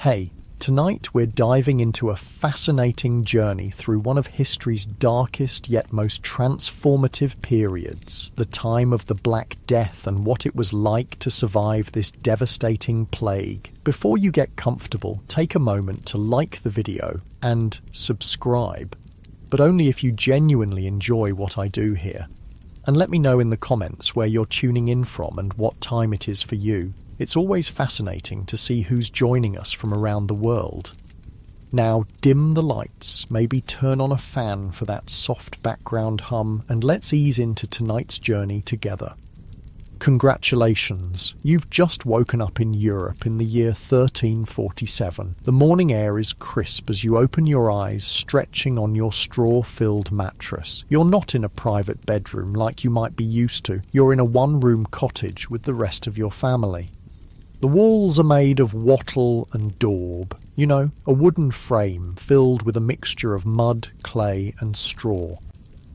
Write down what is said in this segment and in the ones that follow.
Hey, tonight we're diving into a fascinating journey through one of history's darkest yet most transformative periods, the time of the Black Death and what it was like to survive this devastating plague. Before you get comfortable, take a moment to like the video and subscribe, but only if you genuinely enjoy what I do here. And let me know in the comments where you're tuning in from and what time it is for you. It's always fascinating to see who's joining us from around the world. Now dim the lights, maybe turn on a fan for that soft background hum, and let's ease into tonight's journey together. Congratulations, you've just woken up in Europe in the year 1347. The morning air is crisp as you open your eyes, stretching on your straw-filled mattress. You're not in a private bedroom like you might be used to. You're in a one-room cottage with the rest of your family. The walls are made of wattle and daub, a wooden frame filled with a mixture of mud, clay and straw.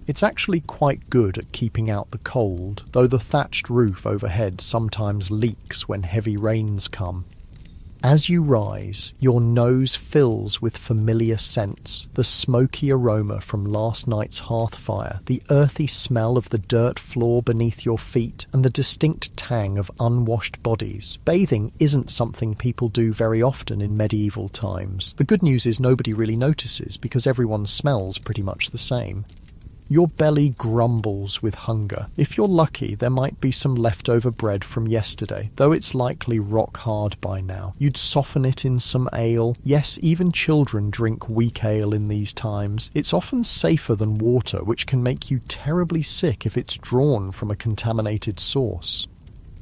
It's actually quite good at keeping out the cold, though the thatched roof overhead sometimes leaks when heavy rains come. As you rise, your nose fills with familiar scents, the smoky aroma from last night's hearth fire, the earthy smell of the dirt floor beneath your feet, and the distinct tang of unwashed bodies. Bathing isn't something people do very often in medieval times. The good news is nobody really notices because everyone smells pretty much the same. Your belly grumbles with hunger. If you're lucky, there might be some leftover bread from yesterday, though it's likely rock hard by now. You'd soften it in some ale. Yes, even children drink weak ale in these times. It's often safer than water, which can make you terribly sick if it's drawn from a contaminated source.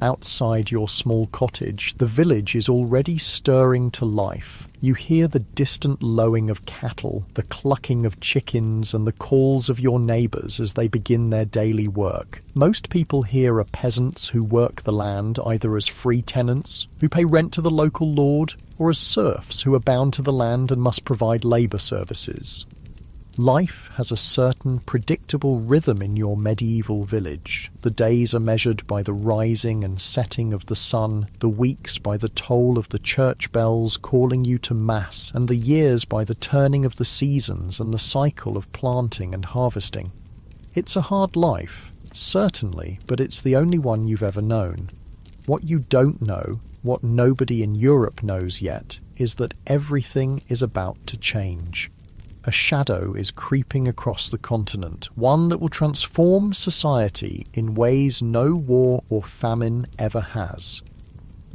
Outside your small cottage, the village is already stirring to life. You hear the distant lowing of cattle, the clucking of chickens, and the calls of your neighbours as they begin their daily work. Most people here are peasants who work the land either as free tenants, who pay rent to the local lord, or as serfs who are bound to the land and must provide labour services. Life has a certain predictable rhythm in your medieval village. The days are measured by the rising and setting of the sun, the weeks by the toll of the church bells calling you to mass, and the years by the turning of the seasons and the cycle of planting and harvesting. It's a hard life, certainly, but it's the only one you've ever known. What you don't know, what nobody in Europe knows yet, is that everything is about to change. A shadow is creeping across the continent, one that will transform society in ways no war or famine ever has.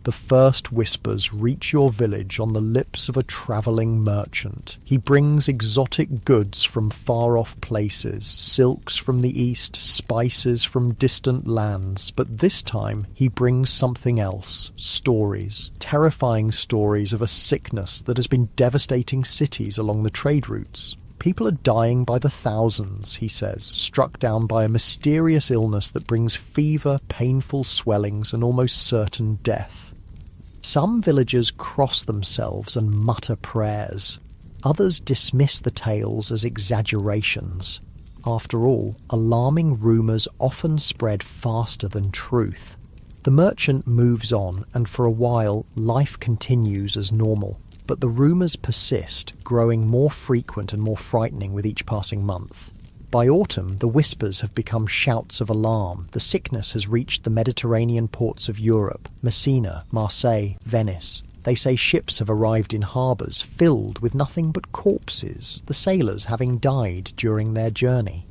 The first whispers reach your village on the lips of a travelling merchant. He brings exotic goods from far-off places, silks from the east, spices from distant lands, but this time he brings something else, stories, terrifying stories of a sickness that has been devastating cities along the trade routes. People are dying by the thousands, he says, struck down by a mysterious illness that brings fever, painful swellings, and almost certain death. Some villagers cross themselves and mutter prayers. Others dismiss the tales as exaggerations. After all, alarming rumours often spread faster than truth. The merchant moves on, and for a while, life continues as normal. But the rumours persist, growing more frequent and more frightening with each passing month. By autumn, the whispers have become shouts of alarm. The sickness has reached the Mediterranean ports of Europe, Messina, Marseille, Venice. They say ships have arrived in harbours filled with nothing but corpses, the sailors having died during their journey.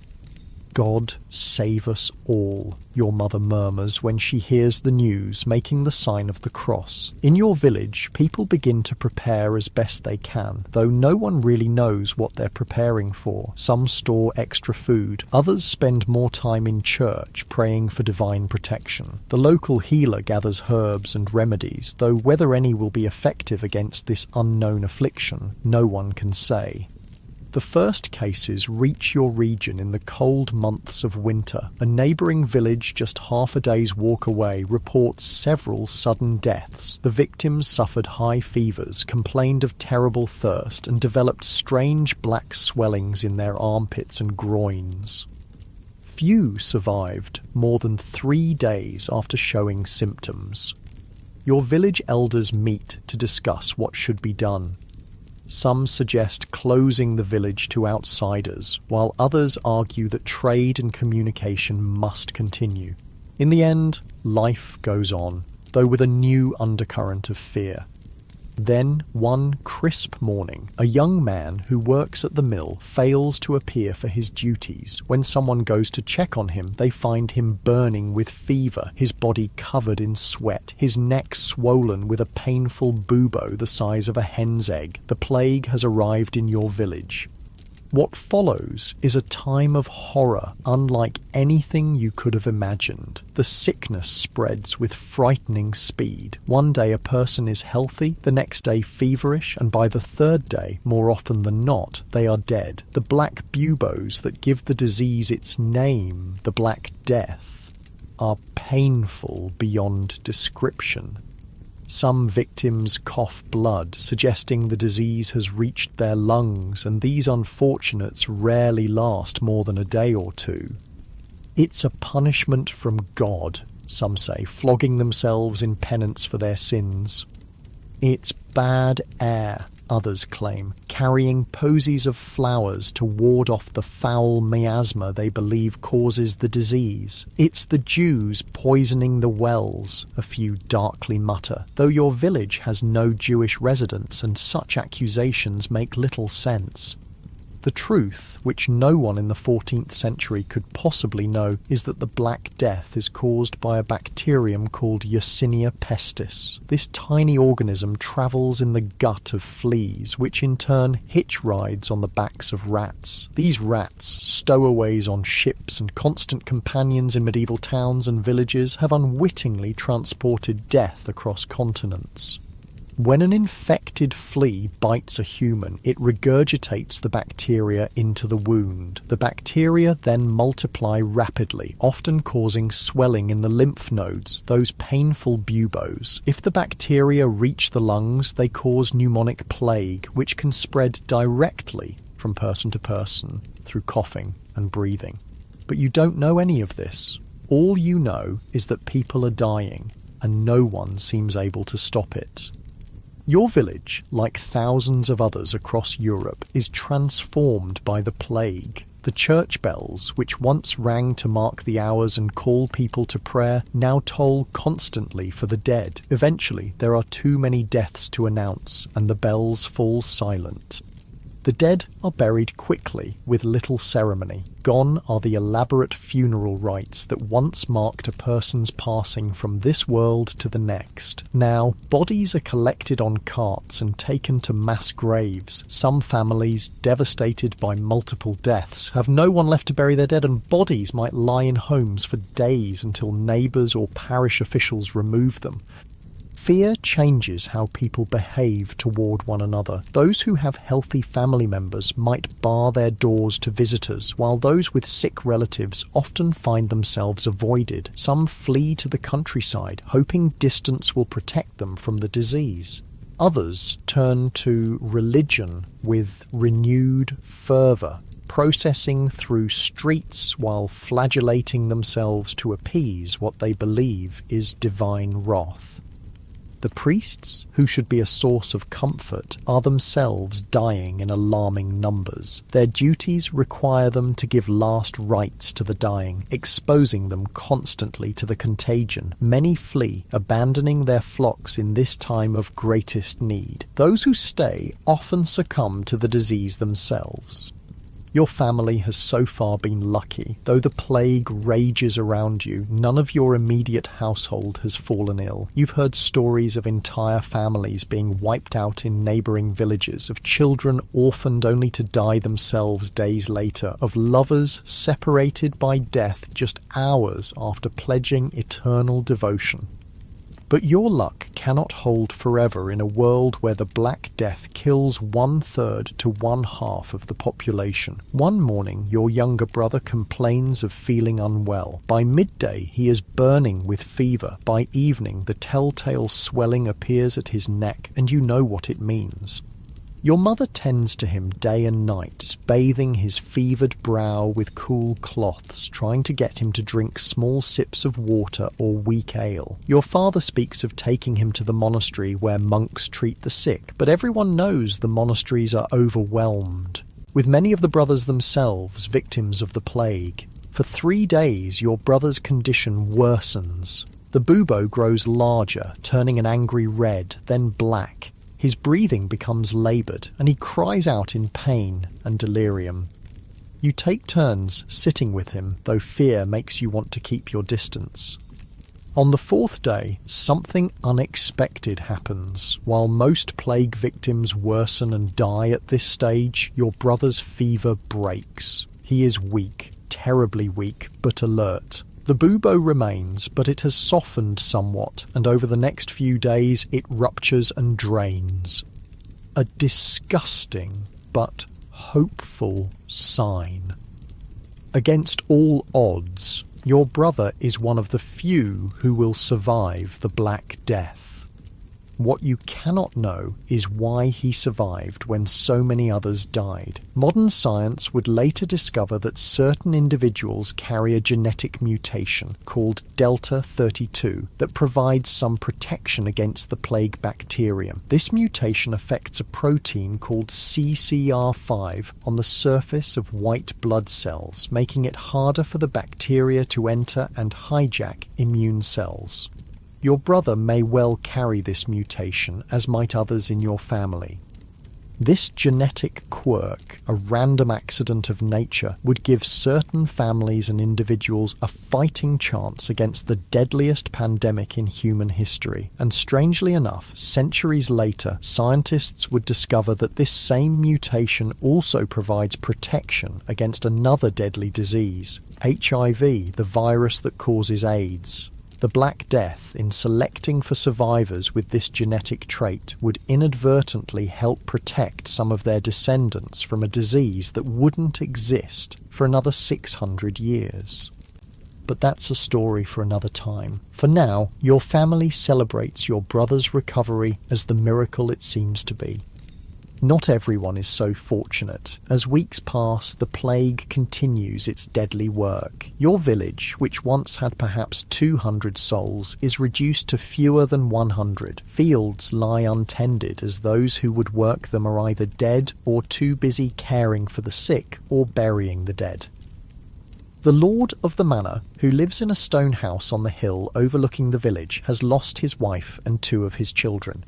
God save us all, your mother murmurs when she hears the news, making the sign of the cross. In your village, people begin to prepare as best they can, though no one really knows what they're preparing for. Some store extra food, others spend more time in church, praying for divine protection. The local healer gathers herbs and remedies, though whether any will be effective against this unknown affliction, no one can say. The first cases reach your region in the cold months of winter. A neighbouring village just half a day's walk away reports several sudden deaths. The victims suffered high fevers, complained of terrible thirst, and developed strange black swellings in their armpits and groins. Few survived more than 3 days after showing symptoms. Your village elders meet to discuss what should be done. Some suggest closing the village to outsiders, while others argue that trade and communication must continue. In the end, life goes on, though with a new undercurrent of fear. Then, one crisp morning, a young man who works at the mill fails to appear for his duties. When someone goes to check on him, they find him burning with fever, his body covered in sweat, his neck swollen with a painful bubo the size of a hen's egg. The plague has arrived in your village. What follows is a time of horror unlike anything you could have imagined. The sickness spreads with frightening speed. One day a person is healthy, the next day feverish, and by the third day, more often than not, they are dead. The black buboes that give the disease its name, the Black Death, are painful beyond description. Some victims cough blood, suggesting the disease has reached their lungs, and these unfortunates rarely last more than a day or two. It's a punishment from God, some say, flogging themselves in penance for their sins. It's bad air, others claim, carrying posies of flowers to ward off the foul miasma they believe causes the disease. It's the Jews poisoning the wells, a few darkly mutter, though your village has no Jewish residents and such accusations make little sense. The truth, which no one in the 14th century could possibly know, is that the Black Death is caused by a bacterium called Yersinia pestis. This tiny organism travels in the gut of fleas, which in turn hitch rides on the backs of rats. These rats, stowaways on ships and constant companions in medieval towns and villages, have unwittingly transported death across continents. When an infected flea bites a human, it regurgitates the bacteria into the wound. The bacteria then multiply rapidly, often causing swelling in the lymph nodes, those painful buboes. If the bacteria reach the lungs, they cause pneumonic plague, which can spread directly from person to person through coughing and breathing. But you don't know any of this. All you know is that people are dying, and no one seems able to stop it. Your village, like thousands of others across Europe, is transformed by the plague. The church bells, which once rang to mark the hours and call people to prayer, now toll constantly for the dead. Eventually, there are too many deaths to announce, and the bells fall silent. The dead are buried quickly, with little ceremony. Gone are the elaborate funeral rites that once marked a person's passing from this world to the next. Now, bodies are collected on carts and taken to mass graves. Some families, devastated by multiple deaths, have no one left to bury their dead, and bodies might lie in homes for days until neighbours or parish officials remove them. Fear changes how people behave toward one another. Those who have healthy family members might bar their doors to visitors, while those with sick relatives often find themselves avoided. Some flee to the countryside, hoping distance will protect them from the disease. Others turn to religion with renewed fervour, processing through streets while flagellating themselves to appease what they believe is divine wrath. The priests, who should be a source of comfort, are themselves dying in alarming numbers. Their duties require them to give last rites to the dying, exposing them constantly to the contagion. Many flee, abandoning their flocks in this time of greatest need. Those who stay often succumb to the disease themselves. Your family has so far been lucky. Though the plague rages around you, none of your immediate household has fallen ill. You've heard stories of entire families being wiped out in neighbouring villages, of children orphaned only to die themselves days later, of lovers separated by death just hours after pledging eternal devotion. But your luck cannot hold forever in a world where the Black Death kills 1/3 to 1/2 of the population. One morning, your younger brother complains of feeling unwell. By midday, he is burning with fever. By evening, the telltale swelling appears at his neck, and you know what it means. Your mother tends to him day and night, bathing his fevered brow with cool cloths, trying to get him to drink small sips of water or weak ale. Your father speaks of taking him to the monastery where monks treat the sick, but everyone knows the monasteries are overwhelmed, with many of the brothers themselves victims of the plague. For 3 days, your brother's condition worsens. The bubo grows larger, turning an angry red, then black. His breathing becomes laboured, and he cries out in pain and delirium. You take turns sitting with him, though fear makes you want to keep your distance. On the 4th day, something unexpected happens. While most plague victims worsen and die at this stage, your brother's fever breaks. He is weak, terribly weak, but alert. The bubo remains, but it has softened somewhat, and over the next few days it ruptures and drains. A disgusting but hopeful sign. Against all odds, your brother is one of the few who will survive the Black Death. What you cannot know is why he survived when so many others died. Modern science would later discover that certain individuals carry a genetic mutation called Delta 32 that provides some protection against the plague bacterium. This mutation affects a protein called CCR5 on the surface of white blood cells, making it harder for the bacteria to enter and hijack immune cells. Your brother may well carry this mutation, as might others in your family. This genetic quirk, a random accident of nature, would give certain families and individuals a fighting chance against the deadliest pandemic in human history. And strangely enough, centuries later, scientists would discover that this same mutation also provides protection against another deadly disease, HIV, the virus that causes AIDS. The Black Death, in selecting for survivors with this genetic trait, would inadvertently help protect some of their descendants from a disease that wouldn't exist for another 600 years. But that's a story for another time. For now, your family celebrates your brother's recovery as the miracle it seems to be. Not everyone is so fortunate. As weeks pass, the plague continues its deadly work. Your village, which once had perhaps 200 souls, is reduced to fewer than 100. Fields lie untended as those who would work them are either dead or too busy caring for the sick or burying the dead. The lord of the manor, who lives in a stone house on the hill overlooking the village, has lost his wife and 2 of his children.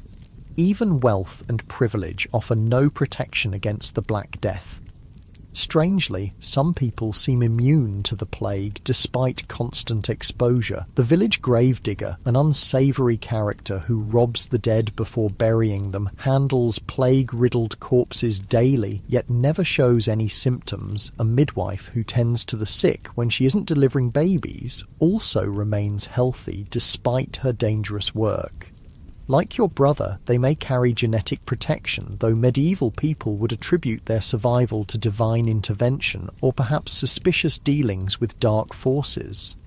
Even wealth and privilege offer no protection against the Black Death. Strangely, some people seem immune to the plague despite constant exposure. The village gravedigger, an unsavoury character who robs the dead before burying them, handles plague-riddled corpses daily, yet never shows any symptoms. A midwife who tends to the sick when she isn't delivering babies also remains healthy despite her dangerous work. Like your brother, they may carry genetic protection, though medieval people would attribute their survival to divine intervention or perhaps suspicious dealings with dark forces.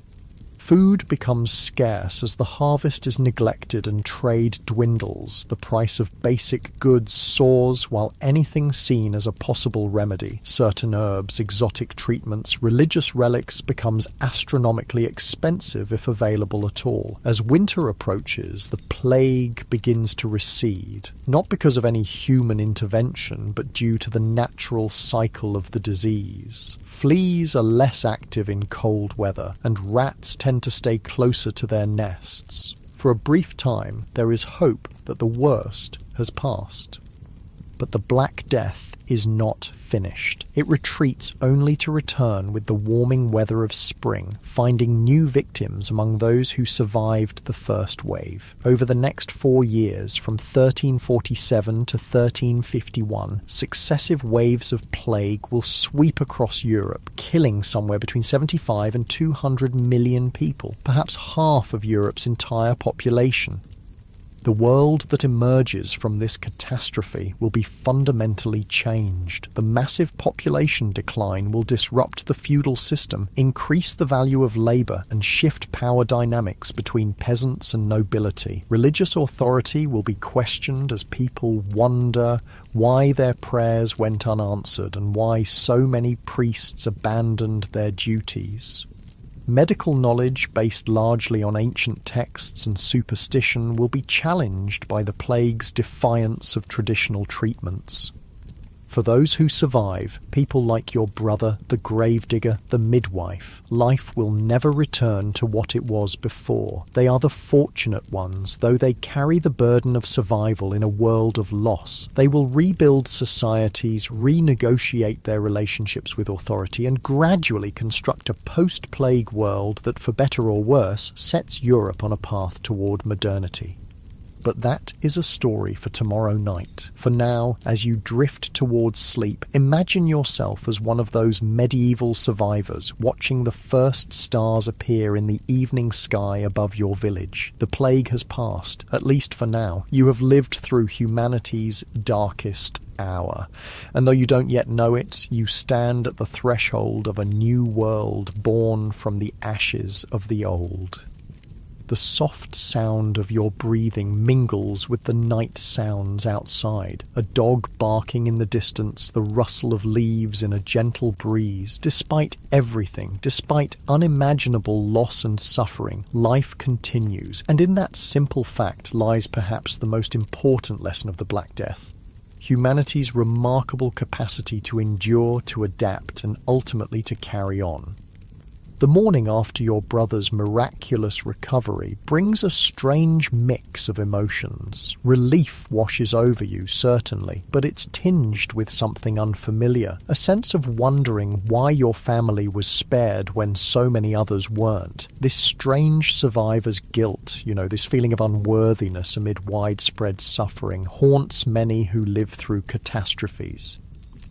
Food becomes scarce as the harvest is neglected and trade dwindles. The price of basic goods soars, while anything seen as a possible remedy, certain herbs, exotic treatments, religious relics, becomes astronomically expensive if available at all. As winter approaches, the plague begins to recede, not because of any human intervention, but due to the natural cycle of the disease. Fleas are less active in cold weather, and rats tend to stay closer to their nests. For a brief time, there is hope that the worst has passed. But the Black Death is not finished. It retreats only to return with the warming weather of spring, finding new victims among those who survived the first wave. Over the next 4 years, from 1347 to 1351, successive waves of plague will sweep across Europe, killing somewhere between 75 and 200 million people, perhaps half of Europe's entire population. The world that emerges from this catastrophe will be fundamentally changed. The massive population decline will disrupt the feudal system, increase the value of labor, and shift power dynamics between peasants and nobility. Religious authority will be questioned as people wonder why their prayers went unanswered and why so many priests abandoned their duties. Medical knowledge, based largely on ancient texts and superstition, will be challenged by the plague's defiance of traditional treatments. For those who survive, people like your brother, the gravedigger, the midwife, life will never return to what it was before. They are the fortunate ones, though they carry the burden of survival in a world of loss. They will rebuild societies, renegotiate their relationships with authority, and gradually construct a post-plague world that, for better or worse, sets Europe on a path toward modernity. But that is a story for tomorrow night. For now, as you drift towards sleep, imagine yourself as one of those medieval survivors watching the first stars appear in the evening sky above your village. The plague has passed, at least for now. You have lived through humanity's darkest hour. And though you don't yet know it, you stand at the threshold of a new world born from the ashes of the old. The soft sound of your breathing mingles with the night sounds outside. A dog barking in the distance, the rustle of leaves in a gentle breeze. Despite everything, despite unimaginable loss and suffering, life continues. And in that simple fact lies perhaps the most important lesson of the Black Death. Humanity's remarkable capacity to endure, to adapt, and ultimately to carry on. The morning after your brother's miraculous recovery brings a strange mix of emotions. Relief washes over you, certainly, but it's tinged with something unfamiliar. A sense of wondering why your family was spared when so many others weren't. This strange survivor's guilt, this feeling of unworthiness amid widespread suffering, haunts many who live through catastrophes.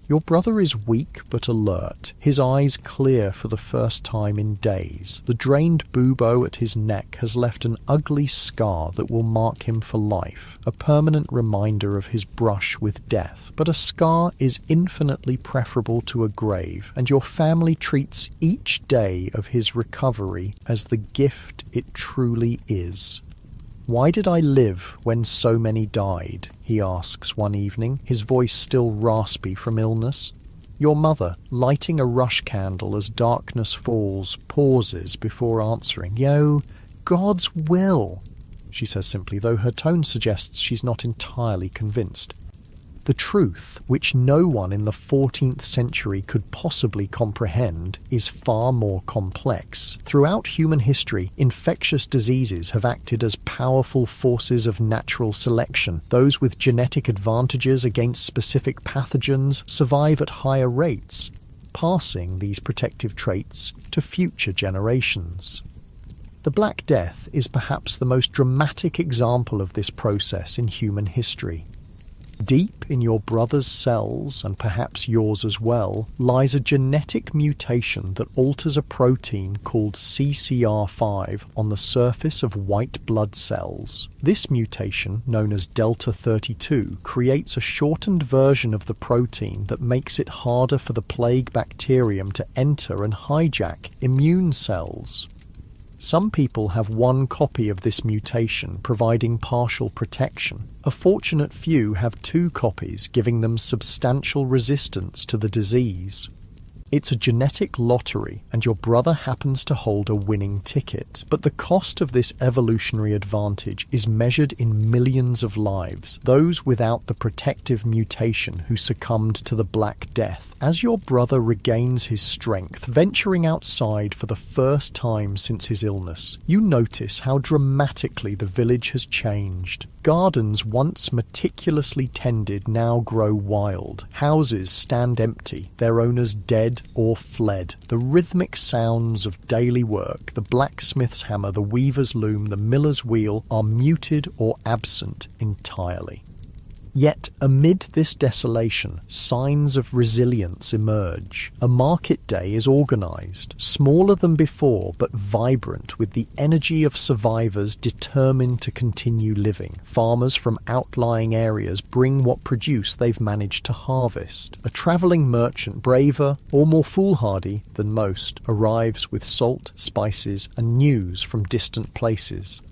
Your brother is weak but alert, his eyes clear for the first time in days. The drained bubo at his neck has left an ugly scar that will mark him for life, a permanent reminder of his brush with death. But a scar is infinitely preferable to a grave, and your family treats each day of his recovery as the gift it truly is. "Why did I live when so many died?" he asks one evening, his voice still raspy from illness. Your mother, lighting a rush candle as darkness falls, pauses before answering. God's will," she says simply, though her tone suggests she's not entirely convinced. The truth, which no one in the 14th century could possibly comprehend, is far more complex. Throughout human history, infectious diseases have acted as powerful forces of natural selection. Those with genetic advantages against specific pathogens survive at higher rates, passing these protective traits to future generations. The Black Death is perhaps the most dramatic example of this process in human history. Deep in your brother's cells, and perhaps yours as well, lies a genetic mutation that alters a protein called CCR5 on the surface of white blood cells. This mutation, known as Delta 32, creates a shortened version of the protein that makes it harder for the plague bacterium to enter and hijack immune cells. Some people have one copy of this mutation, providing partial protection. A fortunate few have two copies, giving them substantial resistance to the disease. It's a genetic lottery, and your brother happens to hold a winning ticket. But the cost of this evolutionary advantage is measured in millions of lives, those without the protective mutation who succumbed to the Black Death. As your brother regains his strength, venturing outside for the first time since his illness, you notice how dramatically the village has changed. Gardens once meticulously tended now grow wild. Houses stand empty, their owners dead or fled. The rhythmic sounds of daily work, the blacksmith's hammer, the weaver's loom, the miller's wheel, are muted or absent entirely. Yet amid this desolation, signs of resilience emerge. A market day is organised, smaller than before but vibrant with the energy of survivors determined to continue living. Farmers from outlying areas bring what produce they've managed to harvest. A travelling merchant, braver or more foolhardy than most, arrives with salt, spices and news from distant places.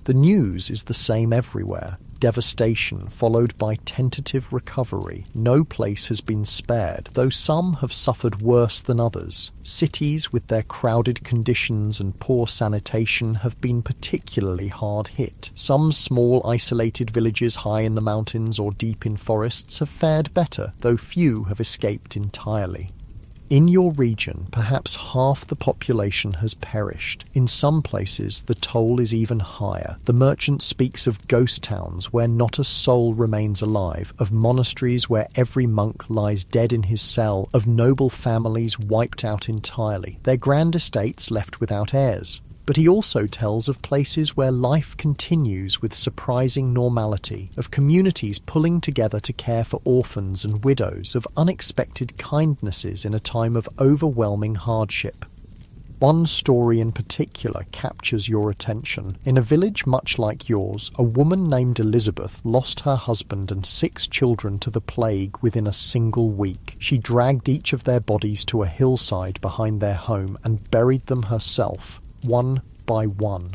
The news is the same everywhere. Devastation followed by tentative recovery. No place has been spared, though some have suffered worse than others. Cities with their crowded conditions and poor sanitation have been particularly hard hit. Some small isolated villages high in the mountains or deep in forests have fared better, though few have escaped entirely. In your region, perhaps half the population has perished. In some places, the toll is even higher. The merchant speaks of ghost towns where not a soul remains alive, of monasteries where every monk lies dead in his cell, of noble families wiped out entirely, their grand estates left without heirs. But he also tells of places where life continues with surprising normality, of communities pulling together to care for orphans and widows, of unexpected kindnesses in a time of overwhelming hardship. One story in particular captures your attention. In a village much like yours, a woman named Elizabeth lost her husband and 6 children to the plague within a single week. She dragged each of their bodies to a hillside behind their home and buried them herself, one by one.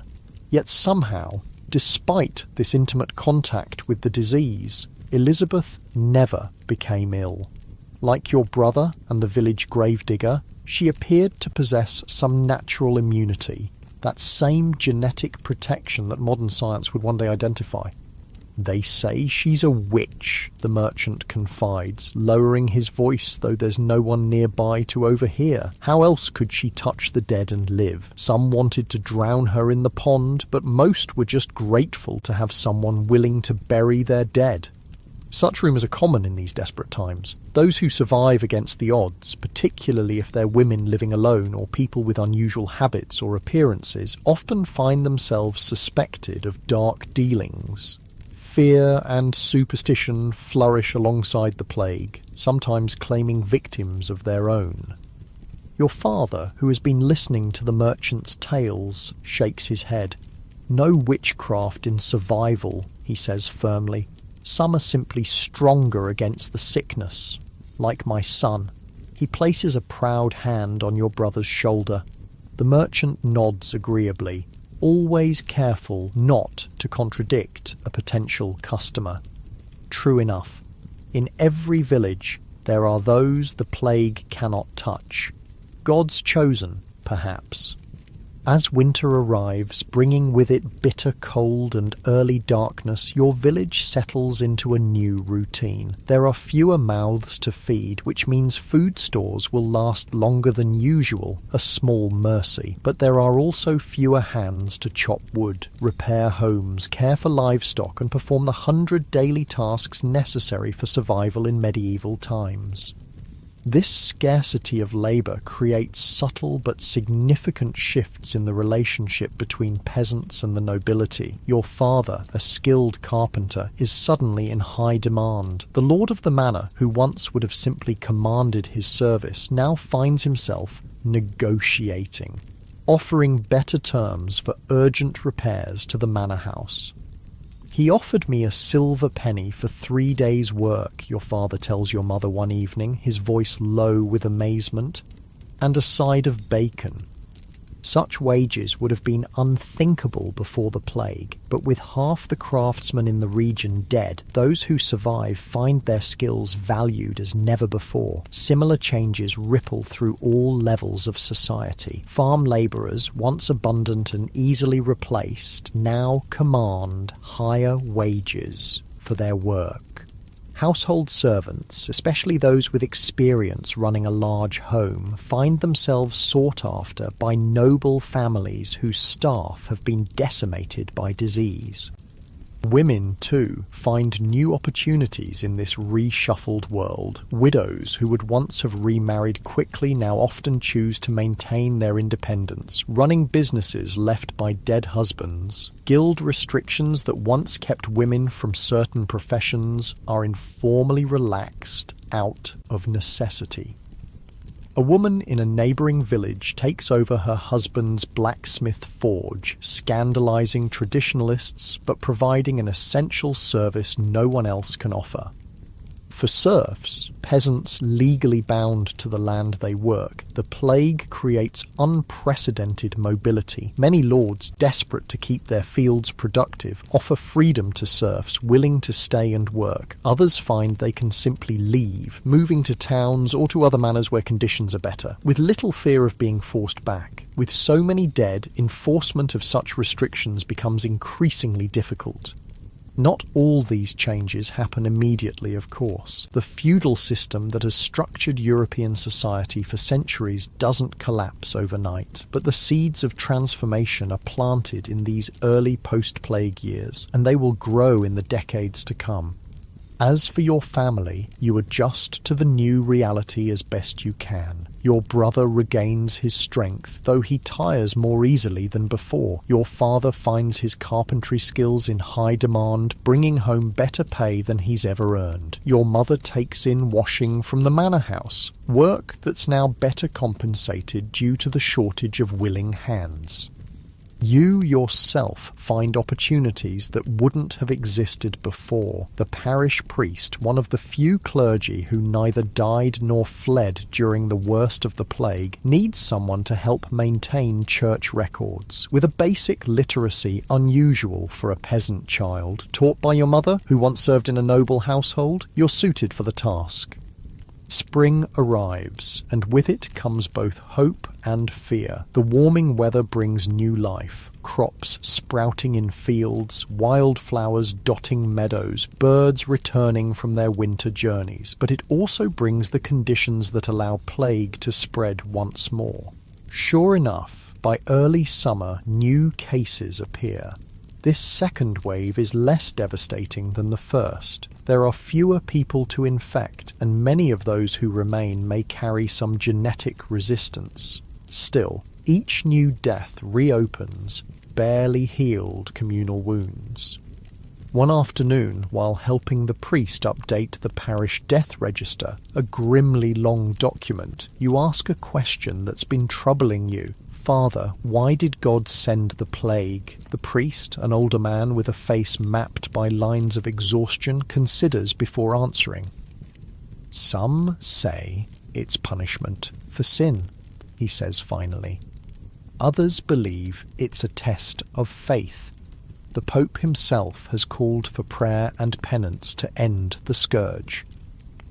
Yet somehow, despite this intimate contact with the disease, Elizabeth never became ill. Like your brother and the village gravedigger, she appeared to possess some natural immunity, that same genetic protection that modern science would one day identify. They say she's a witch, the merchant confides, lowering his voice though there's no one nearby to overhear. How else could she touch the dead and live? Some wanted to drown her in the pond, but most were just grateful to have someone willing to bury their dead. Such rumours are common in these desperate times. Those who survive against the odds, particularly if they're women living alone or people with unusual habits or appearances, often find themselves suspected of dark dealings. Fear and superstition flourish alongside the plague, sometimes claiming victims of their own. Your father, who has been listening to the merchant's tales, shakes his head. No witchcraft in survival, he says firmly. Some are simply stronger against the sickness, like my son. He places a proud hand on your brother's shoulder. The merchant nods agreeably, always careful not to contradict a potential customer. True enough, in every village there are those the plague cannot touch. God's chosen, perhaps. As winter arrives, bringing with it bitter cold and early darkness, your village settles into a new routine. There are fewer mouths to feed, which means food stores will last longer than usual, a small mercy. But there are also fewer hands to chop wood, repair homes, care for livestock, and perform the 100 daily tasks necessary for survival in medieval times. This scarcity of labour creates subtle but significant shifts in the relationship between peasants and the nobility. Your father, a skilled carpenter, is suddenly in high demand. The lord of the manor, who once would have simply commanded his service, now finds himself negotiating, offering better terms for urgent repairs to the manor house. He offered me a silver penny for 3 days' work, your father tells your mother one evening, his voice low with amazement, and a side of bacon. Such wages would have been unthinkable before the plague, but with half the craftsmen in the region dead, those who survive find their skills valued as never before. Similar changes ripple through all levels of society. Farm labourers, once abundant and easily replaced, now command higher wages for their work. Household servants, especially those with experience running a large home, find themselves sought after by noble families whose staff have been decimated by disease. Women, too, find new opportunities in this reshuffled world. Widows who would once have remarried quickly now often choose to maintain their independence, running businesses left by dead husbands. Guild restrictions that once kept women from certain professions are informally relaxed out of necessity. A woman in a neighbouring village takes over her husband's blacksmith forge, scandalising traditionalists but providing an essential service no one else can offer. For serfs, peasants legally bound to the land they work, the plague creates unprecedented mobility. Many lords, desperate to keep their fields productive, offer freedom to serfs willing to stay and work. Others find they can simply leave, moving to towns or to other manors where conditions are better, with little fear of being forced back. With so many dead, enforcement of such restrictions becomes increasingly difficult. Not all these changes happen immediately, of course. The feudal system that has structured European society for centuries doesn't collapse overnight, but the seeds of transformation are planted in these early post-plague years, and they will grow in the decades to come. As for your family, you adjust to the new reality as best you can. Your brother regains his strength, though he tires more easily than before. Your father finds his carpentry skills in high demand, bringing home better pay than he's ever earned. Your mother takes in washing from the manor house, work that's now better compensated due to the shortage of willing hands. You yourself find opportunities that wouldn't have existed before. The parish priest, one of the few clergy who neither died nor fled during the worst of the plague, needs someone to help maintain church records. With a basic literacy unusual for a peasant child, taught by your mother, who once served in a noble household, you're suited for the task. Spring arrives, and with it comes both hope and fear. The warming weather brings new life, crops sprouting in fields, wildflowers dotting meadows, birds returning from their winter journeys. But it also brings the conditions that allow plague to spread once more. Sure enough, by early summer, new cases appear. This second wave is less devastating than the first. There are fewer people to infect, and many of those who remain may carry some genetic resistance. Still, each new death reopens barely healed communal wounds. One afternoon, while helping the priest update the parish death register, a grimly long document, you ask a question that's been troubling you. Father, why did God send the plague? The priest, an older man with a face mapped by lines of exhaustion, considers before answering. Some say it's punishment for sin, he says finally. Others believe it's a test of faith. The Pope himself has called for prayer and penance to end the scourge.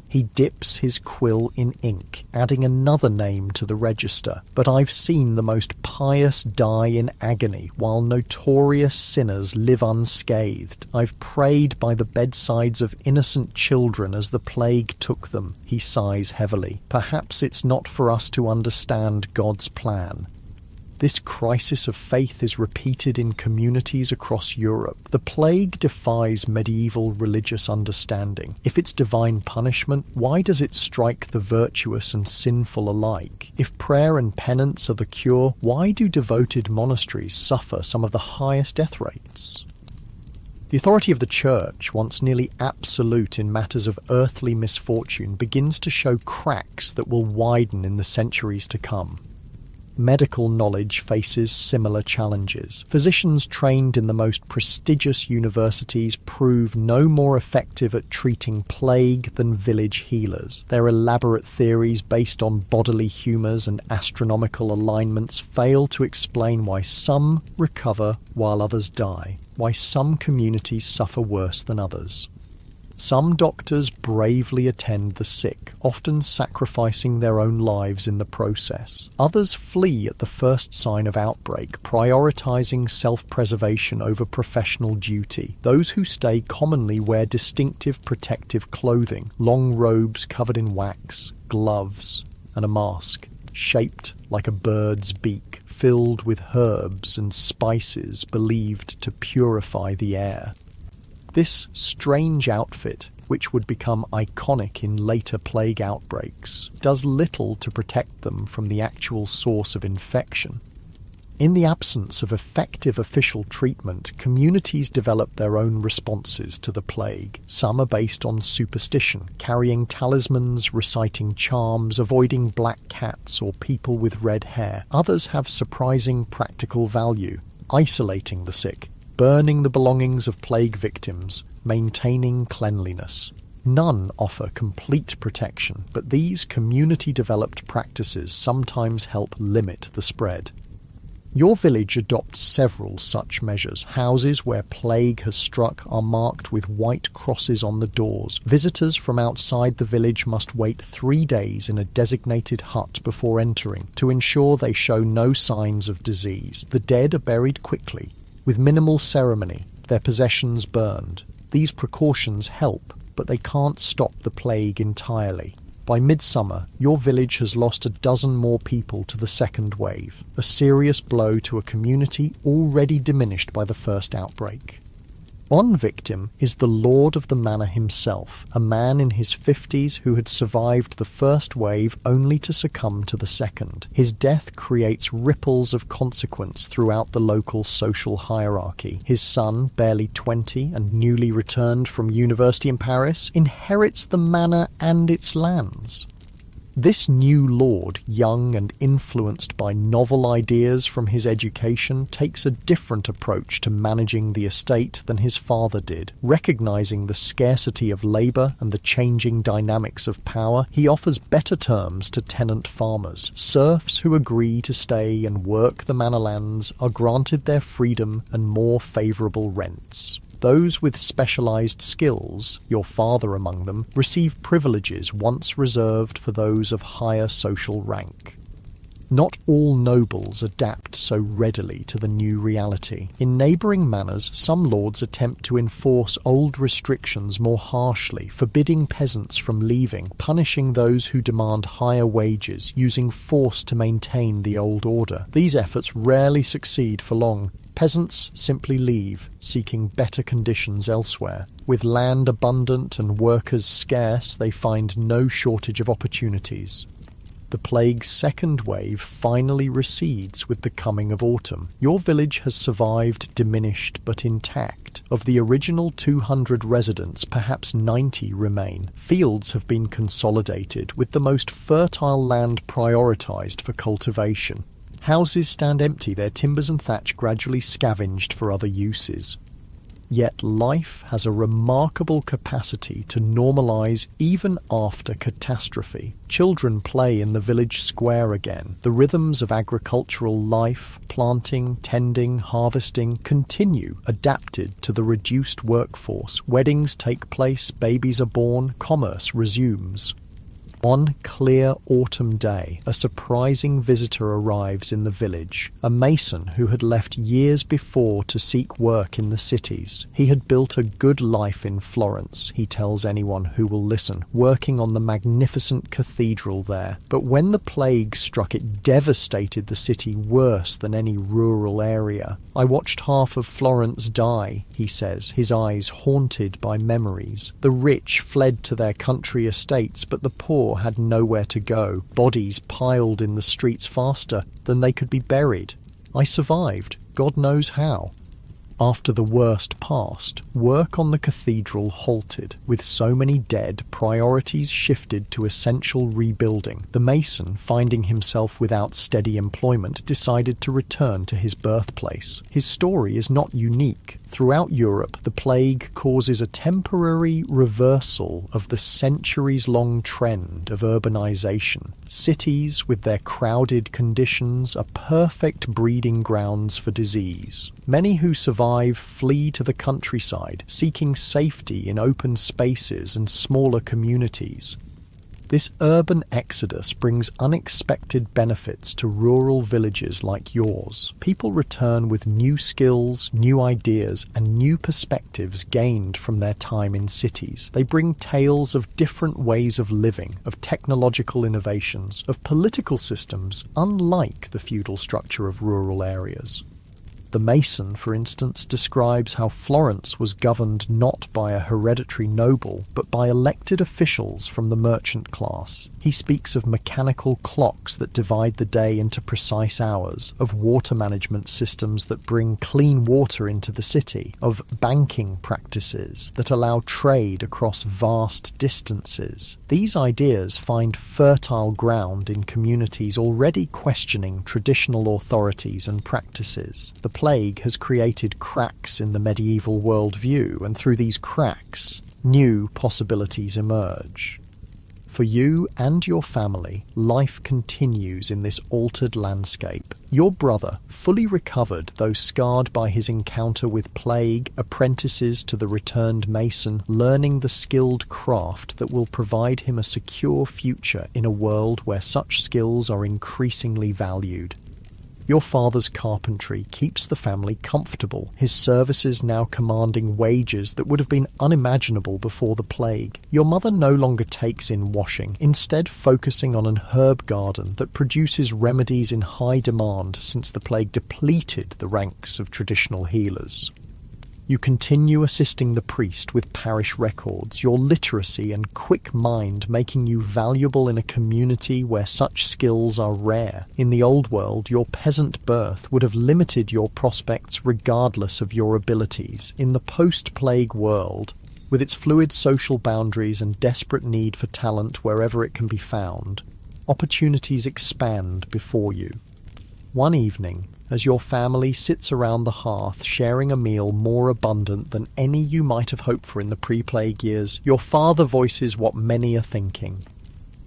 He dips his quill in ink, adding another name to the register. But I've seen the most pious die in agony, while notorious sinners live unscathed. I've prayed by the bedsides of innocent children as the plague took them. He sighs heavily. Perhaps it's not for us to understand God's plan. This crisis of faith is repeated in communities across Europe. The plague defies medieval religious understanding. If it's divine punishment, why does it strike the virtuous and sinful alike? If prayer and penance are the cure, why do devoted monasteries suffer some of the highest death rates? The authority of the Church, once nearly absolute in matters of earthly misfortune, begins to show cracks that will widen in the centuries to come. Medical knowledge faces similar challenges. Physicians trained in the most prestigious universities prove no more effective at treating plague than village healers. Their elaborate theories based on bodily humours and astronomical alignments fail to explain why some recover while others die, why some communities suffer worse than others. Some doctors bravely attend the sick, often sacrificing their own lives in the process. Others flee at the first sign of outbreak, prioritizing self-preservation over professional duty. Those who stay commonly wear distinctive protective clothing, long robes covered in wax, gloves, and a mask, shaped like a bird's beak, filled with herbs and spices believed to purify the air. This strange outfit, which would become iconic in later plague outbreaks, does little to protect them from the actual source of infection. In the absence of effective official treatment, communities develop their own responses to the plague. Some are based on superstition, carrying talismans, reciting charms, avoiding black cats or people with red hair. Others have surprising practical value, isolating the sick, burning the belongings of plague victims, maintaining cleanliness. None offer complete protection, but these community-developed practices sometimes help limit the spread. Your village adopts several such measures. Houses where plague has struck are marked with white crosses on the doors. Visitors from outside the village must wait 3 days in a designated hut before entering to ensure they show no signs of disease. The dead are buried quickly, with minimal ceremony, their possessions burned. These precautions help, but they can't stop the plague entirely. By midsummer, your village has lost a dozen more people to the second wave, a serious blow to a community already diminished by the first outbreak. One victim is the lord of the manor himself, a man in his 50s who had survived the first wave only to succumb to the second. His death creates ripples of consequence throughout the local social hierarchy. His son, barely 20 and newly returned from university in Paris, inherits the manor and its lands. This new lord, young and influenced by novel ideas from his education, takes a different approach to managing the estate than his father did. Recognizing the scarcity of labor and the changing dynamics of power, he offers better terms to tenant farmers. Serfs who agree to stay and work the manor lands are granted their freedom and more favorable rents. Those with specialized skills, your father among them, receive privileges once reserved for those of higher social rank. Not all nobles adapt so readily to the new reality. In neighbouring manors, some lords attempt to enforce old restrictions more harshly, forbidding peasants from leaving, punishing those who demand higher wages, using force to maintain the old order. These efforts rarely succeed for long. Peasants simply leave, seeking better conditions elsewhere. With land abundant and workers scarce, they find no shortage of opportunities. The plague's second wave finally recedes with the coming of autumn. Your village has survived diminished but intact. Of the original 200 residents, perhaps 90 remain. Fields have been consolidated, with the most fertile land prioritized for cultivation. Houses stand empty, their timbers and thatch gradually scavenged for other uses. Yet life has a remarkable capacity to normalize even after catastrophe. Children play in the village square again. The rhythms of agricultural life, planting, tending, harvesting, continue, adapted to the reduced workforce. Weddings take place, babies are born, commerce resumes. One clear autumn day, a surprising visitor arrives in the village, a mason who had left years before to seek work in the cities. He had built a good life in Florence, he tells anyone who will listen, working on the magnificent cathedral there. But when the plague struck, it devastated the city worse than any rural area. I watched half of Florence die, he says, his eyes haunted by memories. The rich fled to their country estates, but the poor had nowhere to go. Bodies piled in the streets faster than they could be buried. I survived, God knows how. After the worst passed, work on the cathedral halted. With so many dead, priorities shifted to essential rebuilding. The mason, finding himself without steady employment, decided to return to his birthplace. His story is not unique. Throughout Europe, the plague causes a temporary reversal of the centuries-long trend of urbanization. Cities, with their crowded conditions, are perfect breeding grounds for disease. Many who survive flee to the countryside, seeking safety in open spaces and smaller communities. This urban exodus brings unexpected benefits to rural villages like yours. People return with new skills, new ideas, and new perspectives gained from their time in cities. They bring tales of different ways of living, of technological innovations, of political systems unlike the feudal structure of rural areas. The Mason, for instance, describes how Florence was governed not by a hereditary noble, but by elected officials from the merchant class. He speaks of mechanical clocks that divide the day into precise hours, of water management systems that bring clean water into the city, of banking practices that allow trade across vast distances. These ideas find fertile ground in communities already questioning traditional authorities and practices. The plague has created cracks in the medieval worldview, and through these cracks, new possibilities emerge. For you and your family, life continues in this altered landscape. Your brother, fully recovered though scarred by his encounter with plague, apprentices to the returned mason, learning the skilled craft that will provide him a secure future in a world where such skills are increasingly valued. Your father's carpentry keeps the family comfortable, his services now commanding wages that would have been unimaginable before the plague. Your mother no longer takes in washing, instead focusing on an herb garden that produces remedies in high demand since the plague depleted the ranks of traditional healers. You continue assisting the priest with parish records, your literacy and quick mind making you valuable in a community where such skills are rare. In the old world, your peasant birth would have limited your prospects regardless of your abilities. In the post-plague world, with its fluid social boundaries and desperate need for talent wherever it can be found, opportunities expand before you. One evening, as your family sits around the hearth sharing a meal more abundant than any you might have hoped for in the pre-plague years, your father voices what many are thinking.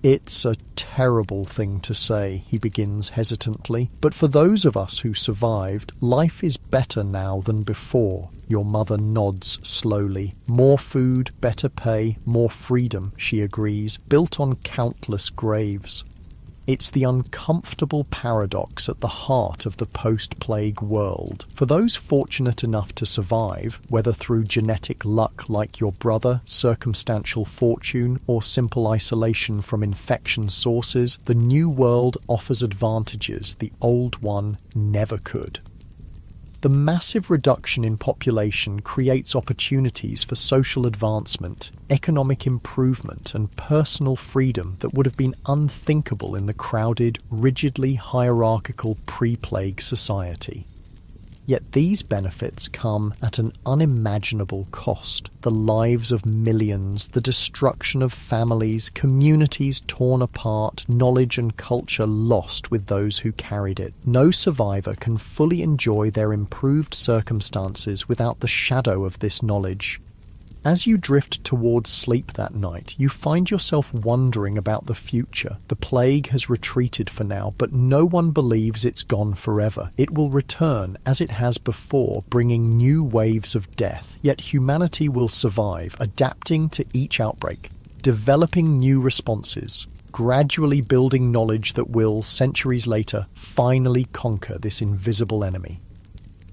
"It's a terrible thing to say," he begins hesitantly, "but for those of us who survived, life is better now than before." Your mother nods slowly. "More food, better pay, more freedom," she agrees, "built on countless graves." It's the uncomfortable paradox at the heart of the post-plague world. For those fortunate enough to survive, whether through genetic luck like your brother, circumstantial fortune, or simple isolation from infection sources, the new world offers advantages the old one never could. The massive reduction in population creates opportunities for social advancement, economic improvement, and personal freedom that would have been unthinkable in the crowded, rigidly hierarchical pre-plague society. Yet these benefits come at an unimaginable cost. The lives of millions, the destruction of families, communities torn apart, knowledge and culture lost with those who carried it. No survivor can fully enjoy their improved circumstances without the shadow of this knowledge. As you drift towards sleep that night, you find yourself wondering about the future. The plague has retreated for now, but no one believes it's gone forever. It will return, as it has before, bringing new waves of death. Yet humanity will survive, adapting to each outbreak, developing new responses, gradually building knowledge that will, centuries later, finally conquer this invisible enemy.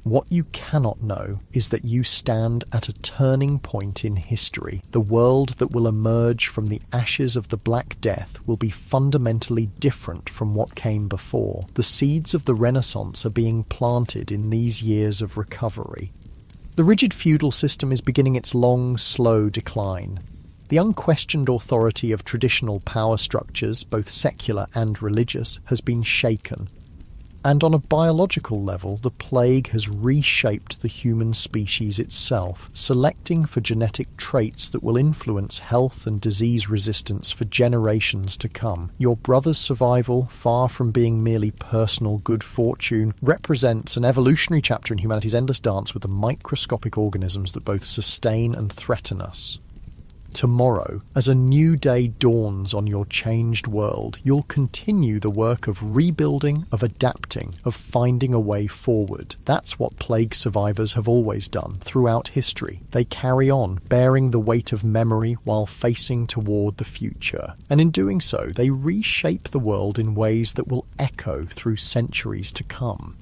What you cannot know is that you stand at a turning point in history. The world that will emerge from the ashes of the Black Death will be fundamentally different from what came before. The seeds of the Renaissance are being planted in these years of recovery. The rigid feudal system is beginning its long, slow decline. The unquestioned authority of traditional power structures, both secular and religious, has been shaken. And on a biological level, the plague has reshaped the human species itself, selecting for genetic traits that will influence health and disease resistance for generations to come. Your brother's survival, far from being merely personal good fortune, represents an evolutionary chapter in humanity's endless dance with the microscopic organisms that both sustain and threaten us. Tomorrow, as a new day dawns on your changed world, you'll continue the work of rebuilding, of adapting, of finding a way forward. That's what plague survivors have always done throughout history. They carry on, bearing the weight of memory while facing toward the future. And in doing so, they reshape the world in ways that will echo through centuries to come.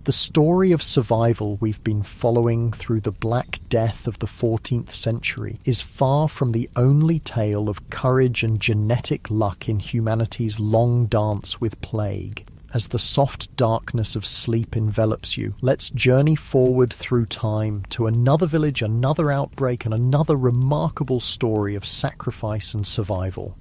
The story of survival we've been following through the Black Death of the 14th century is far from the only tale of courage and genetic luck in humanity's long dance with plague. as the soft darkness of sleep envelops you, let's journey forward through time to another village, another outbreak, and another remarkable story of sacrifice and survival.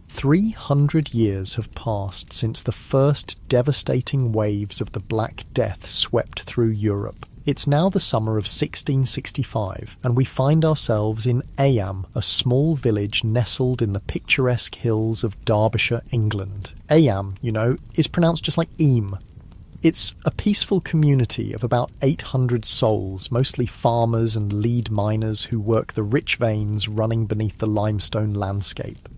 300 years have passed since the first devastating waves of the Black Death swept through Europe. It's now the summer of 1665, and we find ourselves in Eyam, a small village nestled in the picturesque hills of Derbyshire, England. Eyam, is pronounced just like Eam. It's a peaceful community of about 800 souls, mostly farmers and lead miners who work the rich veins running beneath the limestone landscape.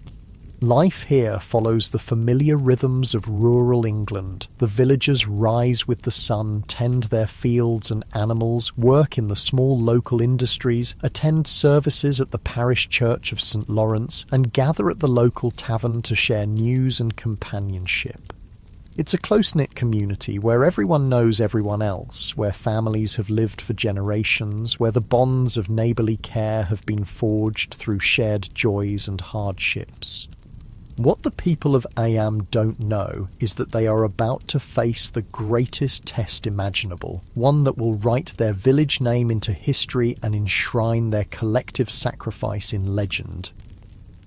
Life here follows the familiar rhythms of rural England. The villagers rise with the sun, tend their fields and animals, work in the small local industries, attend services at the parish church of St. Lawrence, and gather at the local tavern to share news and companionship. It's a close-knit community where everyone knows everyone else, where families have lived for generations, where the bonds of neighbourly care have been forged through shared joys and hardships. What the people of Eyam don't know is that they are about to face the greatest test imaginable, one that will write their village name into history and enshrine their collective sacrifice in legend.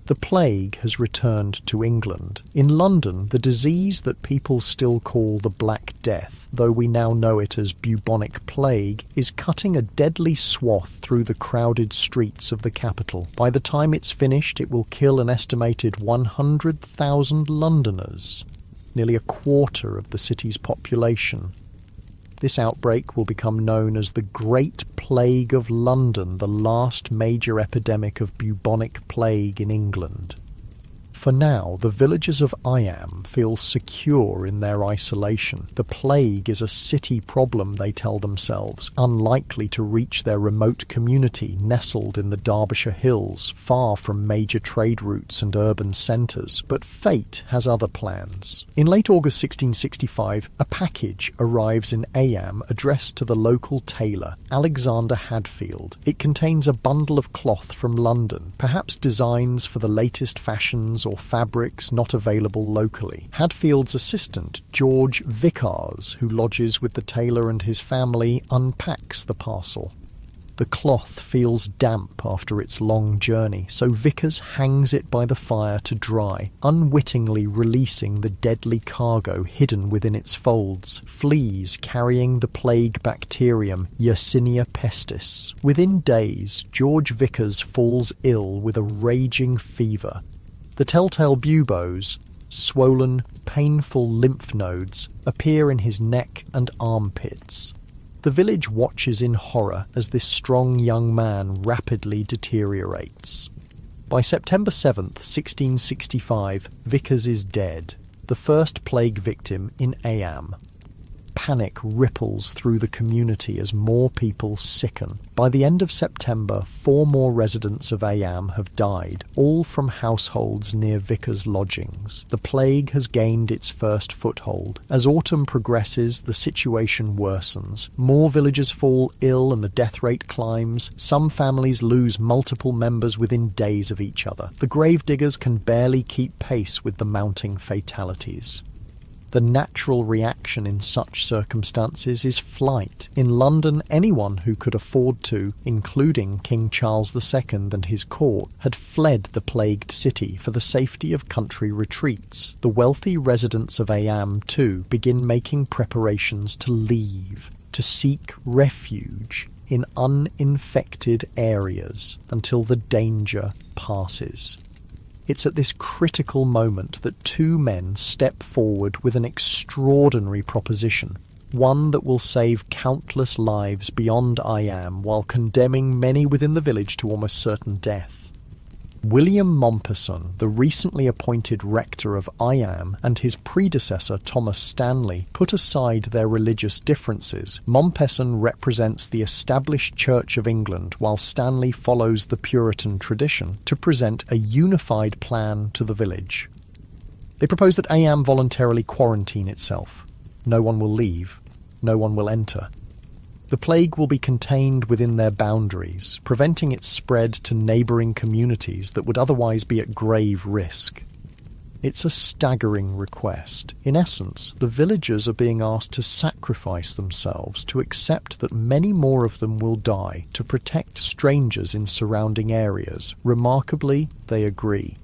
The plague has returned to England. In London, the disease that people still call the Black Death, though we now know it as bubonic plague, is cutting a deadly swath through the crowded streets of the capital. By the time it's finished, it will kill an estimated 100,000 Londoners, nearly a quarter of the city's population. This outbreak will become known as the Great Plague of London, the last major epidemic of bubonic plague in England. For now, the villagers of Eyam feel secure in their isolation. The plague is a city problem, they tell themselves, unlikely to reach their remote community nestled in the Derbyshire hills, far from major trade routes and urban centres. But fate has other plans. In late August 1665, a package arrives in Eyam addressed to the local tailor, Alexander Hadfield. It contains a bundle of cloth from London, perhaps designs for the latest fashions or fabrics not available locally. Hadfield's assistant, George Vickers, who lodges with the tailor and his family, unpacks the parcel. The cloth feels damp after its long journey, so Vickers hangs it by the fire to dry, unwittingly releasing the deadly cargo hidden within its folds, fleas carrying the plague bacterium Yersinia pestis. Within days, George Vickers falls ill with a raging fever. The telltale buboes, swollen, painful lymph nodes, appear in his neck and armpits. The village watches in horror as this strong young man rapidly deteriorates. By September 7th, 1665, Vickers is dead, the first plague victim in Eyam. Panic ripples through the community as more people sicken. By the end of September, 4 more residents of Eyam have died, all from households near Vickers' lodgings. The plague has gained its first foothold. As autumn progresses, the situation worsens. More villagers fall ill and the death rate climbs. Some families lose multiple members within days of each other. The gravediggers can barely keep pace with the mounting fatalities. The natural reaction in such circumstances is flight. In London, anyone who could afford to, including King Charles II and his court, had fled the plagued city for the safety of country retreats. The wealthy residents of Eyam, too, begin making preparations to leave, to seek refuge in uninfected areas until the danger passes. It's at this critical moment that 2 men step forward with an extraordinary proposition, one that will save countless lives beyond Eyam while condemning many within the village to almost certain death. William Mompesson, the recently appointed rector of Eyam, and his predecessor Thomas Stanley put aside their religious differences. Mompesson represents the established Church of England, while Stanley follows the Puritan tradition, to present a unified plan to the village. They propose that Eyam voluntarily quarantine itself. No one will leave. No one will enter. The plague will be contained within their boundaries, preventing its spread to neighbouring communities that would otherwise be at grave risk. It's a staggering request. In essence, the villagers are being asked to sacrifice themselves to accept that many more of them will die to protect strangers in surrounding areas. Remarkably, they agree.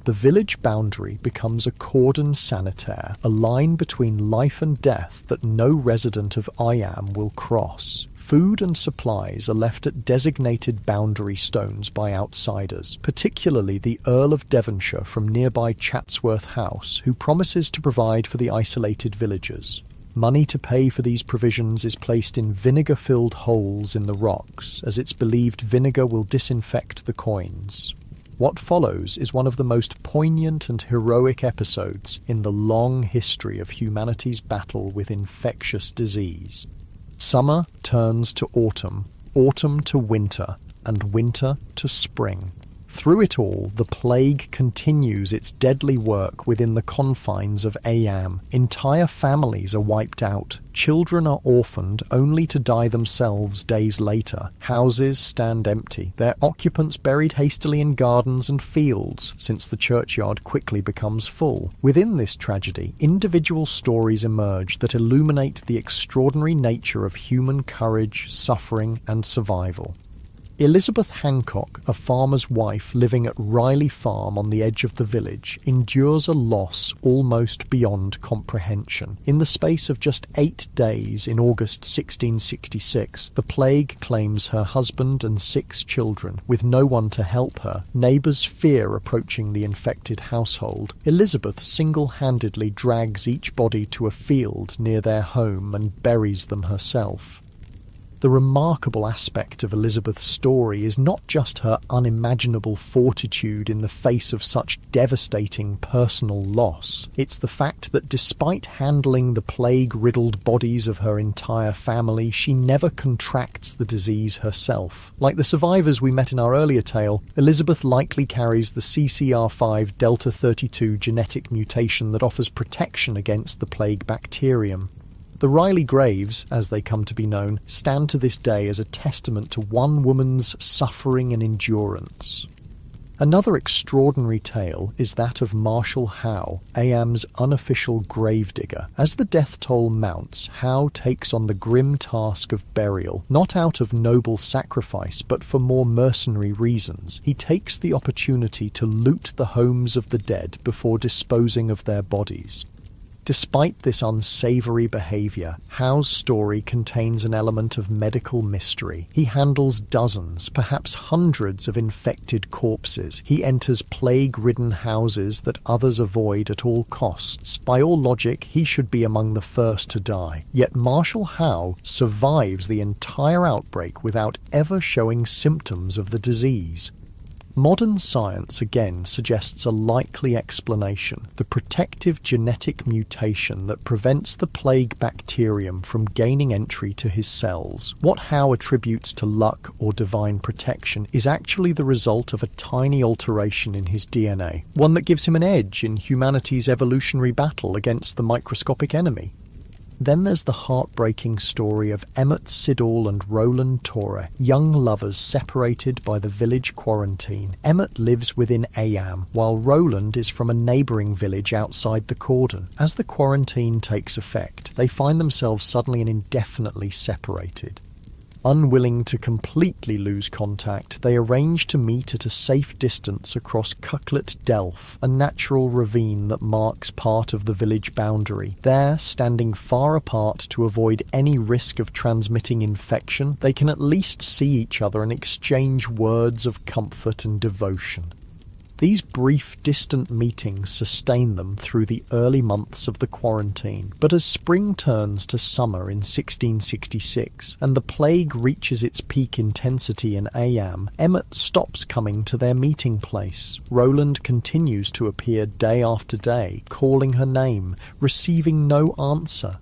The village boundary becomes a cordon sanitaire, a line between life and death that no resident of Iam will cross. Food and supplies are left at designated boundary stones by outsiders, particularly the Earl of Devonshire from nearby Chatsworth House, who promises to provide for the isolated villagers. Money to pay for these provisions is placed in vinegar-filled holes in the rocks, as it's believed vinegar will disinfect the coins. What follows is one of the most poignant and heroic episodes in the long history of humanity's battle with infectious disease. Summer turns to autumn, autumn to winter, and winter to spring. Through it all, the plague continues its deadly work within the confines of Ayam. Entire families are wiped out. Children are orphaned only to die themselves days later. Houses stand empty, their occupants buried hastily in gardens and fields, since the churchyard quickly becomes full. Within this tragedy, individual stories emerge that illuminate the extraordinary nature of human courage, suffering, and survival. Elizabeth Hancock, a farmer's wife living at Riley Farm on the edge of the village, endures a loss almost beyond comprehension. In the space of just 8 days in August 1666, the plague claims her husband and 6 children. With no one to help her, neighbours fear approaching the infected household. Elizabeth single-handedly drags each body to a field near their home and buries them herself. The remarkable aspect of Elizabeth's story is not just her unimaginable fortitude in the face of such devastating personal loss. It's the fact that despite handling the plague-riddled bodies of her entire family, she never contracts the disease herself. Like the survivors we met in our earlier tale, Elizabeth likely carries the CCR5 Delta 32 genetic mutation that offers protection against the plague bacterium. The Riley graves, as they come to be known, stand to this day as a testament to one woman's suffering and endurance. Another extraordinary tale is that of Marshall Howe, Ayam's unofficial gravedigger. As the death toll mounts, Howe takes on the grim task of burial, not out of noble sacrifice, but for more mercenary reasons. He takes the opportunity to loot the homes of the dead before disposing of their bodies. Despite this unsavoury behaviour, Howe's story contains an element of medical mystery. He handles dozens, perhaps hundreds of infected corpses. He enters plague-ridden houses that others avoid at all costs. By all logic, he should be among the first to die. Yet Marshall Howe survives the entire outbreak without ever showing symptoms of the disease. Modern science again suggests a likely explanation: the protective genetic mutation that prevents the plague bacterium from gaining entry to his cells. What Howe attributes to luck or divine protection is actually the result of a tiny alteration in his DNA, one that gives him an edge in humanity's evolutionary battle against the microscopic enemy. Then there's the heartbreaking story of Emmett Siddall and Roland Torre, young lovers separated by the village quarantine. Emmett lives within Ayam, while Roland is from a neighbouring village outside the cordon. As the quarantine takes effect, they find themselves suddenly and indefinitely separated. Unwilling to completely lose contact, they arrange to meet at a safe distance across Cucklet Delph, a natural ravine that marks part of the village boundary. There, standing far apart to avoid any risk of transmitting infection, they can at least see each other and exchange words of comfort and devotion. These brief, distant meetings sustain them through the early months of the quarantine, but as spring turns to summer in 1666, and the plague reaches its peak intensity in Ayam, Emmett stops coming to their meeting place. Roland continues to appear day after day, calling her name, receiving no answer.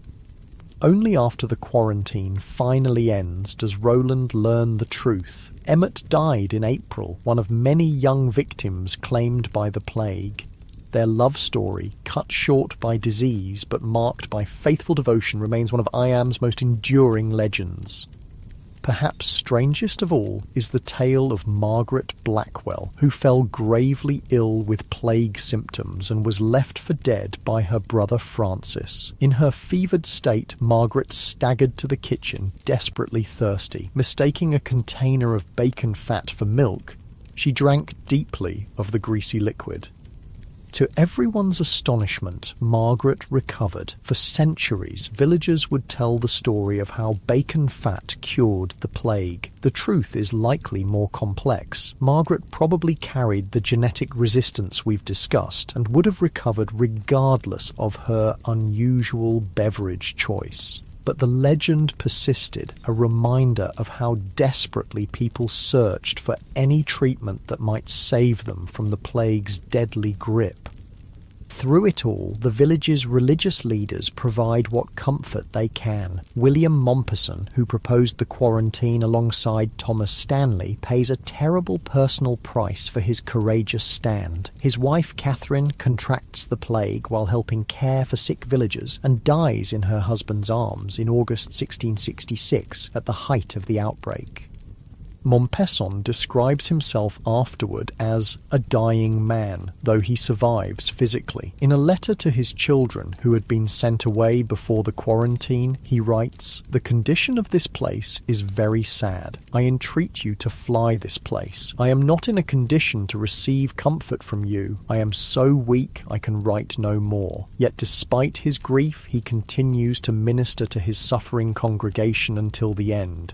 Only after the quarantine finally ends does Roland learn the truth. Emmett died in April, one of many young victims claimed by the plague. Their love story, cut short by disease but marked by faithful devotion, remains one of Ayam's most enduring legends. Perhaps strangest of all is the tale of Margaret Blackwell, who fell gravely ill with plague symptoms and was left for dead by her brother Francis. In her fevered state, Margaret staggered to the kitchen, desperately thirsty. Mistaking a container of bacon fat for milk, she drank deeply of the greasy liquid. To everyone's astonishment, Margaret recovered. For centuries, villagers would tell the story of how bacon fat cured the plague. The truth is likely more complex. Margaret probably carried the genetic resistance we've discussed and would have recovered regardless of her unusual beverage choice. But the legend persisted, a reminder of how desperately people searched for any treatment that might save them from the plague's deadly grip. Through it all, the village's religious leaders provide what comfort they can. William Mompesson, who proposed the quarantine alongside Thomas Stanley, pays a terrible personal price for his courageous stand. His wife Catherine contracts the plague while helping care for sick villagers and dies in her husband's arms in August 1666 at the height of the outbreak. Mompesson describes himself afterward as a dying man, though he survives physically. In a letter to his children who had been sent away before the quarantine, he writes, "The condition of this place is very sad. I entreat you to fly this place. I am not in a condition to receive comfort from you. I am so weak I can write no more." Yet despite his grief, he continues to minister to his suffering congregation until the end.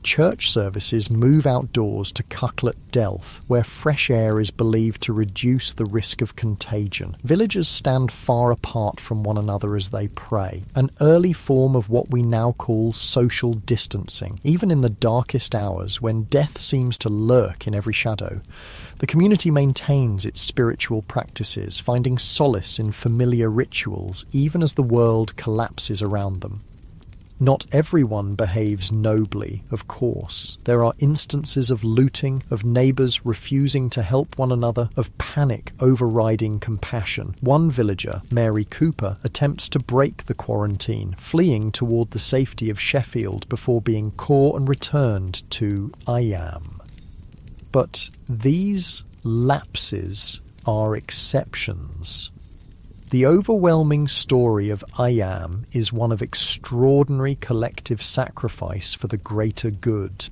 Church services move outdoors to Cucklet Delph, where fresh air is believed to reduce the risk of contagion. Villagers stand far apart from one another as they pray, an early form of what we now call social distancing. Even in the darkest hours, when death seems to lurk in every shadow, the community maintains its spiritual practices, finding solace in familiar rituals, even as the world collapses around them. Not everyone behaves nobly, of course. There are instances of looting, of neighbours refusing to help one another, of panic overriding compassion. One villager, Mary Cooper, attempts to break the quarantine, fleeing toward the safety of Sheffield before being caught and returned to Iam. But these lapses are exceptions. The overwhelming story of Iam is one of extraordinary collective sacrifice for the greater good.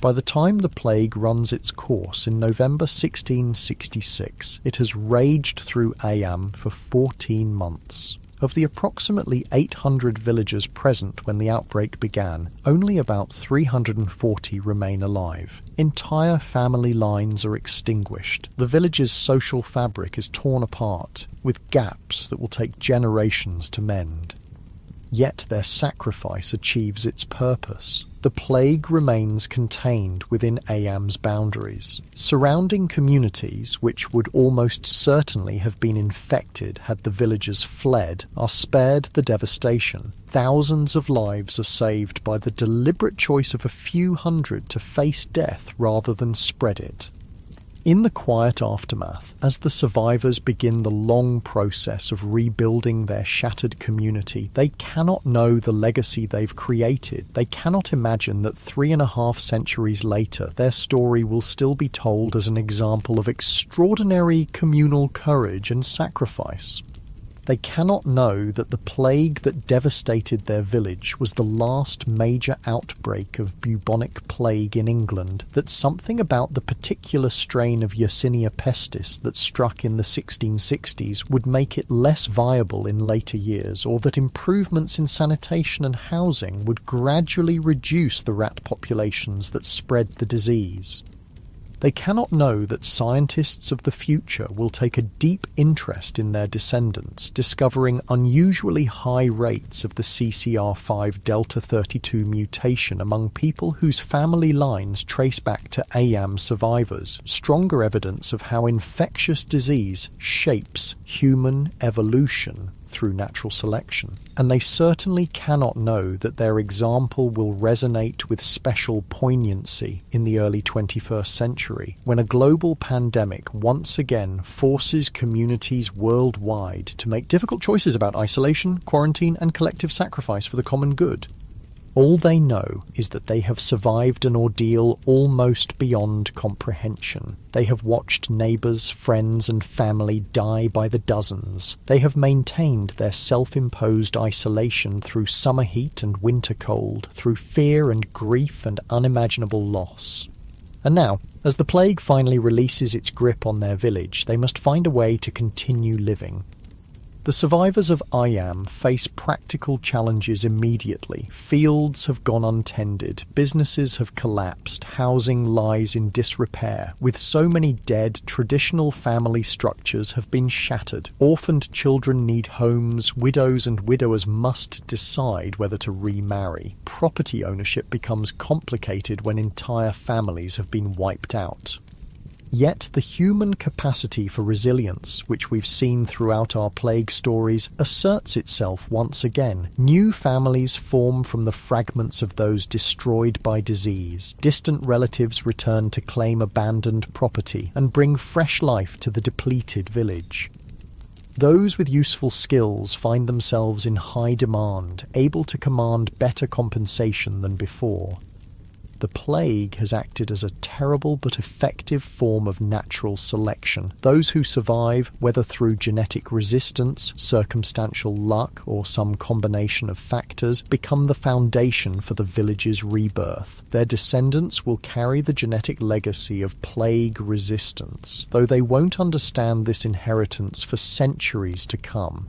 By the time the plague runs its course in November 1666, it has raged through Iam for 14 months. Of the approximately 800 villagers present when the outbreak began, only about 340 remain alive. Entire family lines are extinguished. The village's social fabric is torn apart, with gaps that will take generations to mend. Yet their sacrifice achieves its purpose. The plague remains contained within Iam's boundaries. Surrounding communities, which would almost certainly have been infected had the villagers fled, are spared the devastation. Thousands of lives are saved by the deliberate choice of a few hundred to face death rather than spread it. In the quiet aftermath, as the survivors begin the long process of rebuilding their shattered community, they cannot know the legacy they've created. They cannot imagine that 3.5 centuries later, their story will still be told as an example of extraordinary communal courage and sacrifice. They cannot know that the plague that devastated their village was the last major outbreak of bubonic plague in England, that something about the particular strain of Yersinia pestis that struck in the 1660s would make it less viable in later years, or that improvements in sanitation and housing would gradually reduce the rat populations that spread the disease. They cannot know that scientists of the future will take a deep interest in their descendants, discovering unusually high rates of the CCR5 Delta 32 mutation among people whose family lines trace back to Iam survivors, stronger evidence of how infectious disease shapes human evolution through natural selection. And they certainly cannot know that their example will resonate with special poignancy in the early 21st century, when a global pandemic once again forces communities worldwide to make difficult choices about isolation, quarantine, and collective sacrifice for the common good. All they know is that they have survived an ordeal almost beyond comprehension. They have watched neighbours, friends and family die by the dozens. They have maintained their self-imposed isolation through summer heat and winter cold, through fear and grief and unimaginable loss. And now, as the plague finally releases its grip on their village, they must find a way to continue living. The survivors of Ayam face practical challenges immediately. Fields have gone untended, businesses have collapsed, housing lies in disrepair. With so many dead, traditional family structures have been shattered. Orphaned children need homes, widows and widowers must decide whether to remarry. Property ownership becomes complicated when entire families have been wiped out. Yet the human capacity for resilience, which we've seen throughout our plague stories, asserts itself once again. New families form from the fragments of those destroyed by disease. Distant relatives return to claim abandoned property and bring fresh life to the depleted village. Those with useful skills find themselves in high demand, able to command better compensation than before. The plague has acted as a terrible but effective form of natural selection. Those who survive, whether through genetic resistance, circumstantial luck, or some combination of factors, become the foundation for the village's rebirth. Their descendants will carry the genetic legacy of plague resistance, though they won't understand this inheritance for centuries to come.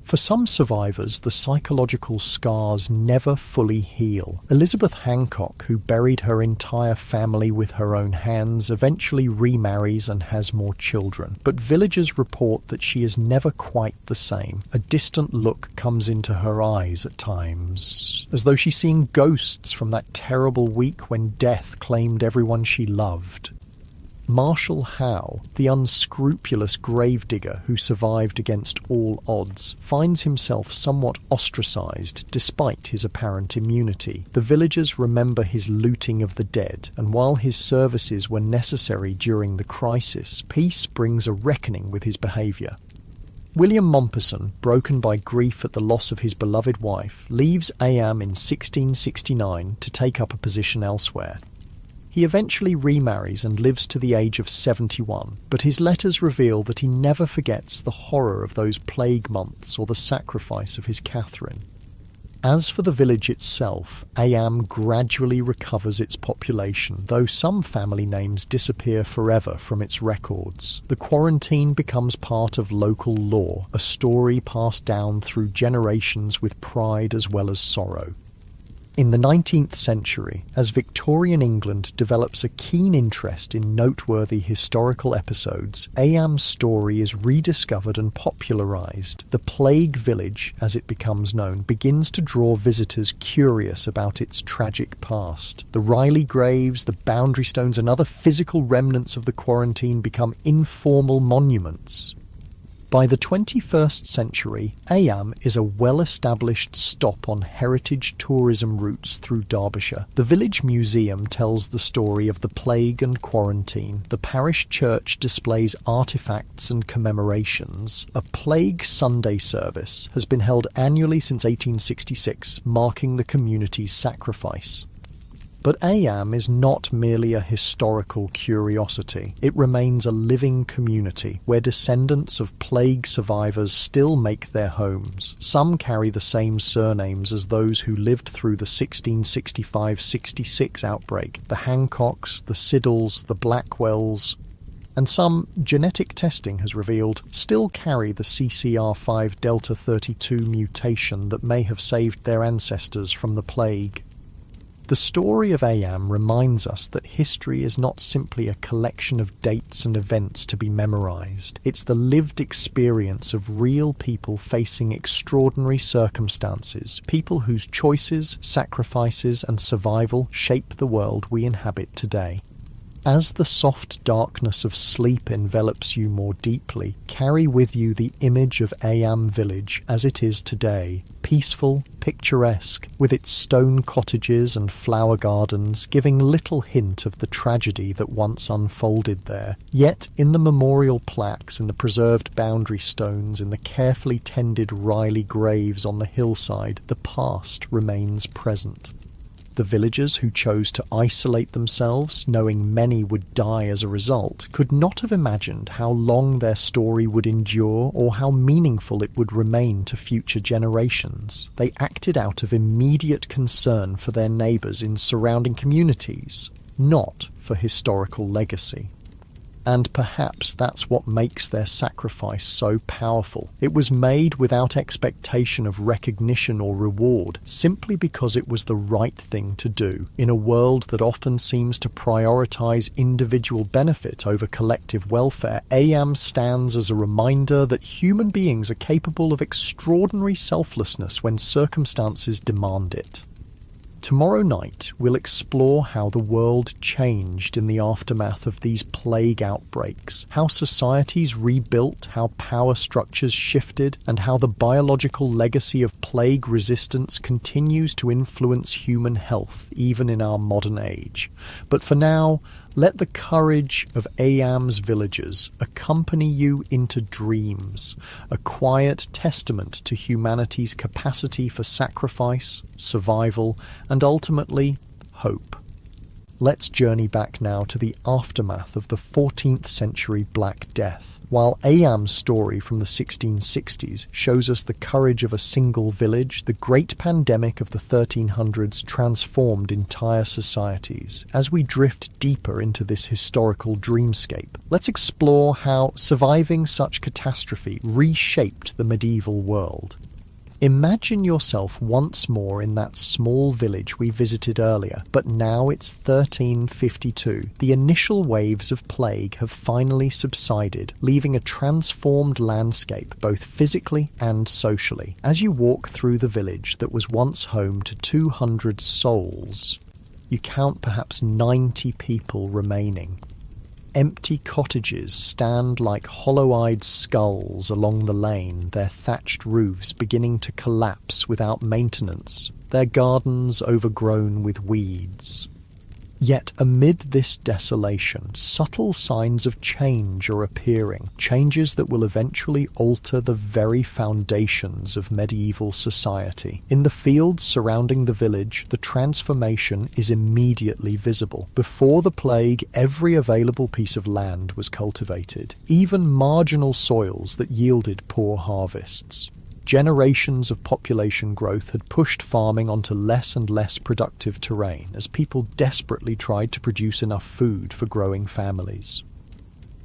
For some survivors, the psychological scars never fully heal. Elizabeth Hancock, who buried her entire family with her own hands, eventually remarries and has more children. But villagers report that she is never quite the same. A distant look comes into her eyes at times, as though she's seeing ghosts from that terrible week when death claimed everyone she loved. Marshall Howe, the unscrupulous gravedigger who survived against all odds, finds himself somewhat ostracised despite his apparent immunity. The villagers remember his looting of the dead, and while his services were necessary during the crisis, peace brings a reckoning with his behaviour. William Mompesson, broken by grief at the loss of his beloved wife, leaves Ayam in 1669 to take up a position elsewhere. He eventually remarries and lives to the age of 71, but his letters reveal that he never forgets the horror of those plague months or the sacrifice of his Catherine. As for the village itself, Ayam gradually recovers its population, though some family names disappear forever from its records. The quarantine becomes part of local lore, a story passed down through generations with pride as well as sorrow. In the 19th century, as Victorian England develops a keen interest in noteworthy historical episodes, Ayam's story is rediscovered and popularised. The Plague Village, as it becomes known, begins to draw visitors curious about its tragic past. The Riley graves, the boundary stones and other physical remnants of the quarantine become informal monuments. By the 21st century, Ayam is a well-established stop on heritage tourism routes through Derbyshire. The village museum tells the story of the plague and quarantine. The parish church displays artefacts and commemorations. A Plague Sunday service has been held annually since 1866, marking the community's sacrifice. But Ayam is not merely a historical curiosity. It remains a living community where descendants of plague survivors still make their homes. Some carry the same surnames as those who lived through the 1665-66 outbreak, the Hancocks, the Siddles, the Blackwells, and some, genetic testing has revealed, still carry the CCR5 Delta 32 mutation that may have saved their ancestors from the plague. The story of Ayam reminds us that history is not simply a collection of dates and events to be memorised. It's the lived experience of real people facing extraordinary circumstances, people whose choices, sacrifices and survival shape the world we inhabit today. As the soft darkness of sleep envelops you more deeply, carry with you the image of Ayam village as it is today, peaceful, picturesque, with its stone cottages and flower gardens, giving little hint of the tragedy that once unfolded there. Yet in the memorial plaques, in the preserved boundary stones, in the carefully tended Riley graves on the hillside, the past remains present. The villagers who chose to isolate themselves, knowing many would die as a result, could not have imagined how long their story would endure or how meaningful it would remain to future generations. They acted out of immediate concern for their neighbours in surrounding communities, not for historical legacy. And perhaps that's what makes their sacrifice so powerful. It was made without expectation of recognition or reward, simply because it was the right thing to do. In a world that often seems to prioritize individual benefit over collective welfare, Ayam stands as a reminder that human beings are capable of extraordinary selflessness when circumstances demand it. Tomorrow night, we'll explore how the world changed in the aftermath of these plague outbreaks, how societies rebuilt, how power structures shifted, and how the biological legacy of plague resistance continues to influence human health, even in our modern age. But for now, let the courage of Ayam's villagers accompany you into dreams, a quiet testament to humanity's capacity for sacrifice, survival, and ultimately, hope. Let's journey back now to the aftermath of the 14th century Black Death. While Ayam's story from the 1660s shows us the courage of a single village, the great pandemic of the 1300s transformed entire societies. As we drift deeper into this historical dreamscape, let's explore how surviving such catastrophe reshaped the medieval world. Imagine yourself once more in that small village we visited earlier, but now it's 1352. The initial waves of plague have finally subsided, leaving a transformed landscape both physically and socially. As you walk through the village that was once home to 200 souls, you count perhaps 90 people remaining. Empty cottages stand like hollow-eyed skulls along the lane, their thatched roofs beginning to collapse without maintenance, their gardens overgrown with weeds. Yet amid this desolation, subtle signs of change are appearing, changes that will eventually alter the very foundations of medieval society. In the fields surrounding the village, the transformation is immediately visible. Before the plague, every available piece of land was cultivated, even marginal soils that yielded poor harvests. Generations of population growth had pushed farming onto less and less productive terrain as people desperately tried to produce enough food for growing families.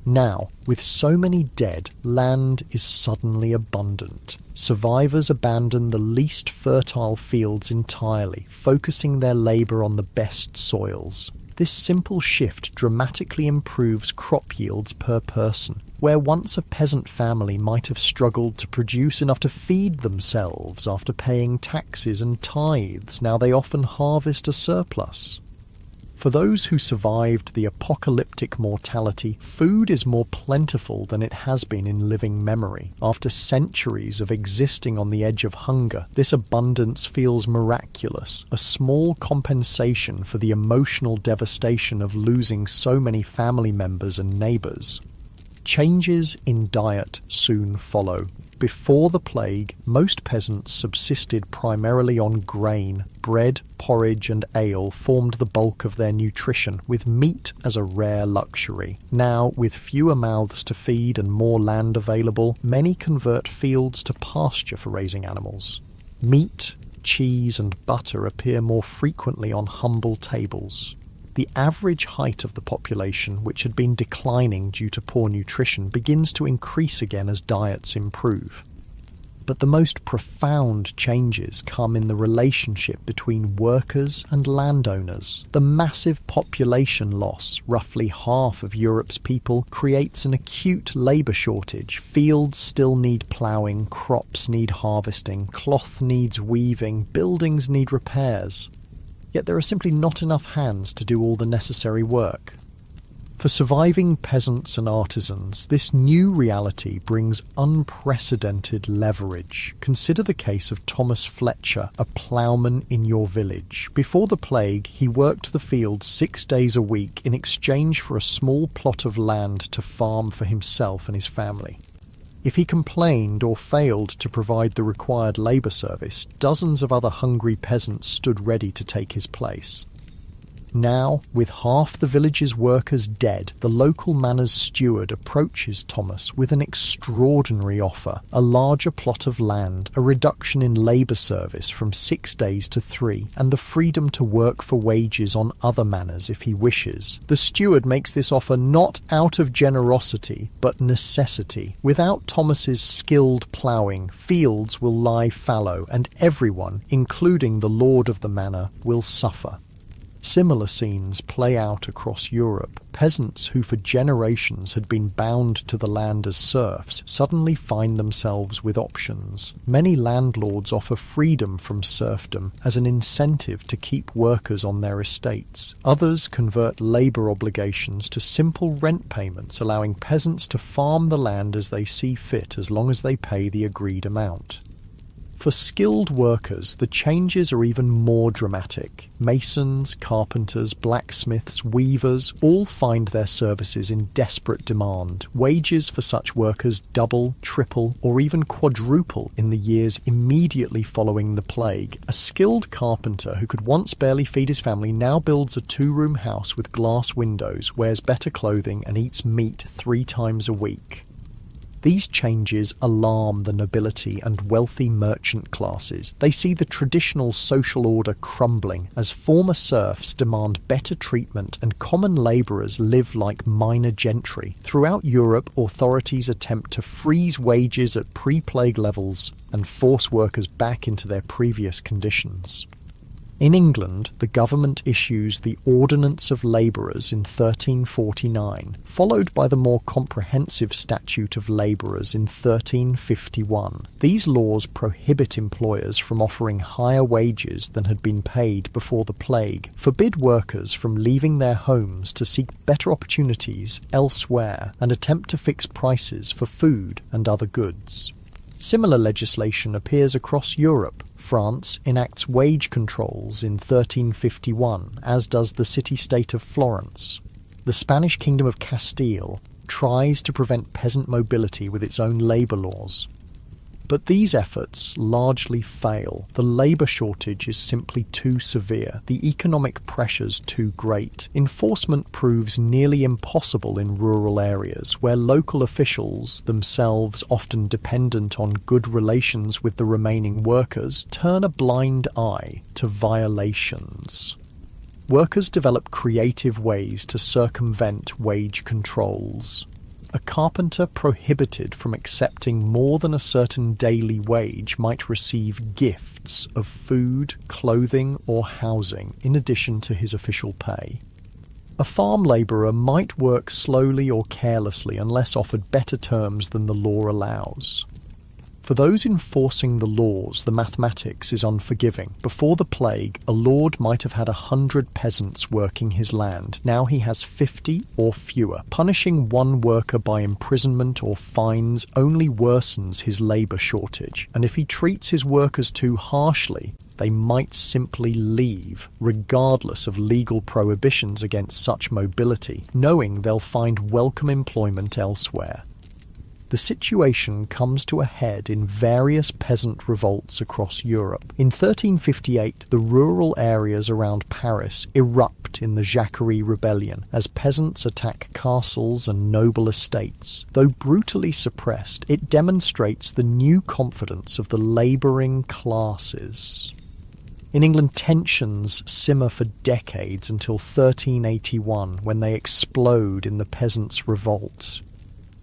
Now, with so many dead, land is suddenly abundant. Survivors abandon the least fertile fields entirely, focusing their labour on the best soils. This simple shift dramatically improves crop yields per person. Where once a peasant family might have struggled to produce enough to feed themselves after paying taxes and tithes, now they often harvest a surplus. For those who survived the apocalyptic mortality, food is more plentiful than it has been in living memory. After centuries of existing on the edge of hunger, this abundance feels miraculous, a small compensation for the emotional devastation of losing so many family members and neighbours. Changes in diet soon follow. Before the plague, most peasants subsisted primarily on grain. Bread, porridge and ale formed the bulk of their nutrition, with meat as a rare luxury. Now, with fewer mouths to feed and more land available, many convert fields to pasture for raising animals. Meat, cheese and butter appear more frequently on humble tables. The average height of the population, which had been declining due to poor nutrition, begins to increase again as diets improve. But the most profound changes come in the relationship between workers and landowners. The massive population loss, roughly half of Europe's people, creates an acute labour shortage. Fields still need ploughing, crops need harvesting, cloth needs weaving, buildings need repairs. Yet there are simply not enough hands to do all the necessary work. For surviving peasants and artisans, this new reality brings unprecedented leverage. Consider the case of Thomas Fletcher, a ploughman in your village. Before the plague, he worked the fields 6 days a week in exchange for a small plot of land to farm for himself and his family. If he complained or failed to provide the required labour service, dozens of other hungry peasants stood ready to take his place. Now, with half the village's workers dead, the local manor's steward approaches Thomas with an extraordinary offer: a larger plot of land, a reduction in labour service from 6 days to 3, and the freedom to work for wages on other manors if he wishes. The steward makes this offer not out of generosity, but necessity. Without Thomas's skilled ploughing, fields will lie fallow, and everyone, including the lord of the manor, will suffer. Similar scenes play out across Europe. Peasants who for generations had been bound to the land as serfs suddenly find themselves with options. Many landlords offer freedom from serfdom as an incentive to keep workers on their estates. Others convert labour obligations to simple rent payments, allowing peasants to farm the land as they see fit as long as they pay the agreed amount. For skilled workers, the changes are even more dramatic. Masons, carpenters, blacksmiths, weavers all find their services in desperate demand. Wages for such workers double, triple, or even quadruple in the years immediately following the plague. A skilled carpenter who could once barely feed his family now builds a 2-room house with glass windows, wears better clothing, and eats meat 3 times a week. These changes alarm the nobility and wealthy merchant classes. They see the traditional social order crumbling as former serfs demand better treatment and common labourers live like minor gentry. Throughout Europe, authorities attempt to freeze wages at pre-plague levels and force workers back into their previous conditions. In England, the government issues the Ordinance of Labourers in 1349, followed by the more comprehensive Statute of Labourers in 1351. These laws prohibit employers from offering higher wages than had been paid before the plague, forbid workers from leaving their homes to seek better opportunities elsewhere, and attempt to fix prices for food and other goods. Similar legislation appears across Europe. France enacts wage controls in 1351, as does the city-state of Florence. The Spanish Kingdom of Castile tries to prevent peasant mobility with its own labour laws. But these efforts largely fail. The labour shortage is simply too severe, the economic pressures too great. Enforcement proves nearly impossible in rural areas, where local officials, themselves often dependent on good relations with the remaining workers, turn a blind eye to violations. Workers develop creative ways to circumvent wage controls. A carpenter prohibited from accepting more than a certain daily wage might receive gifts of food, clothing, or housing in addition to his official pay. A farm labourer might work slowly or carelessly unless offered better terms than the law allows. For those enforcing the laws, the mathematics is unforgiving. Before the plague, a lord might have had 100 peasants working his land. Now he has 50 or fewer. Punishing one worker by imprisonment or fines only worsens his labour shortage, and if he treats his workers too harshly, they might simply leave, regardless of legal prohibitions against such mobility, knowing they'll find welcome employment elsewhere. The situation comes to a head in various peasant revolts across Europe. In 1358, the rural areas around Paris erupt in the Jacquerie Rebellion as peasants attack castles and noble estates. Though brutally suppressed, it demonstrates the new confidence of the labouring classes. In England, tensions simmer for decades until 1381, when they explode in the peasants' revolt.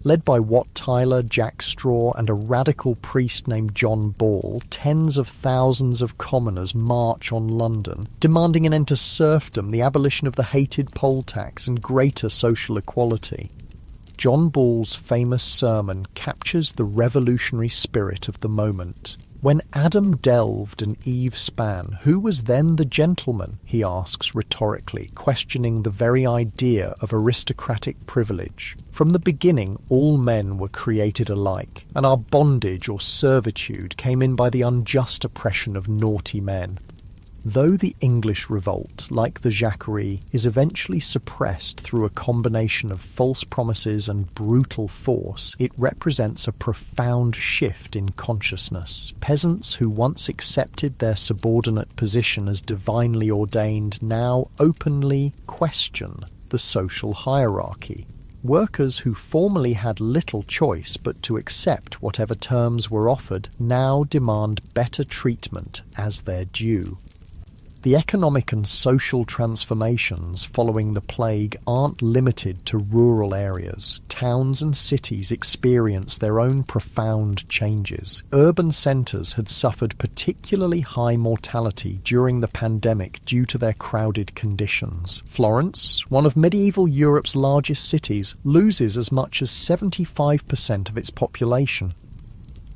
Led by Wat Tyler, Jack Straw, and a radical priest named John Ball, tens of thousands of commoners march on London, demanding an end to serfdom, the abolition of the hated poll tax, and greater social equality. John Ball's famous sermon captures the revolutionary spirit of the moment. When Adam delved and Eve span, who was then the gentleman, he asks rhetorically, questioning the very idea of aristocratic privilege. From the beginning, all men were created alike, and our bondage or servitude came in by the unjust oppression of naughty men. Though the English revolt, like the Jacquerie, is eventually suppressed through a combination of false promises and brutal force, it represents a profound shift in consciousness. Peasants who once accepted their subordinate position as divinely ordained now openly question the social hierarchy. Workers who formerly had little choice but to accept whatever terms were offered now demand better treatment as their due. The economic and social transformations following the plague aren't limited to rural areas. Towns and cities experience their own profound changes. Urban centres had suffered particularly high mortality during the pandemic due to their crowded conditions. Florence, one of medieval Europe's largest cities, loses as much as 75% of its population.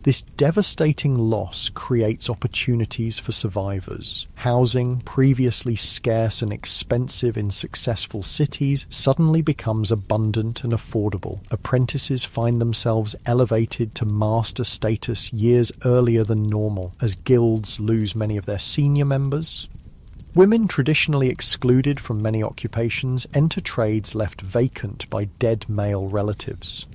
This devastating loss creates opportunities for survivors. Housing, previously scarce and expensive in successful cities, suddenly becomes abundant and affordable. Apprentices find themselves elevated to master status years earlier than normal, as guilds lose many of their senior members. Women, traditionally excluded from many occupations, enter trades left vacant by dead male relatives.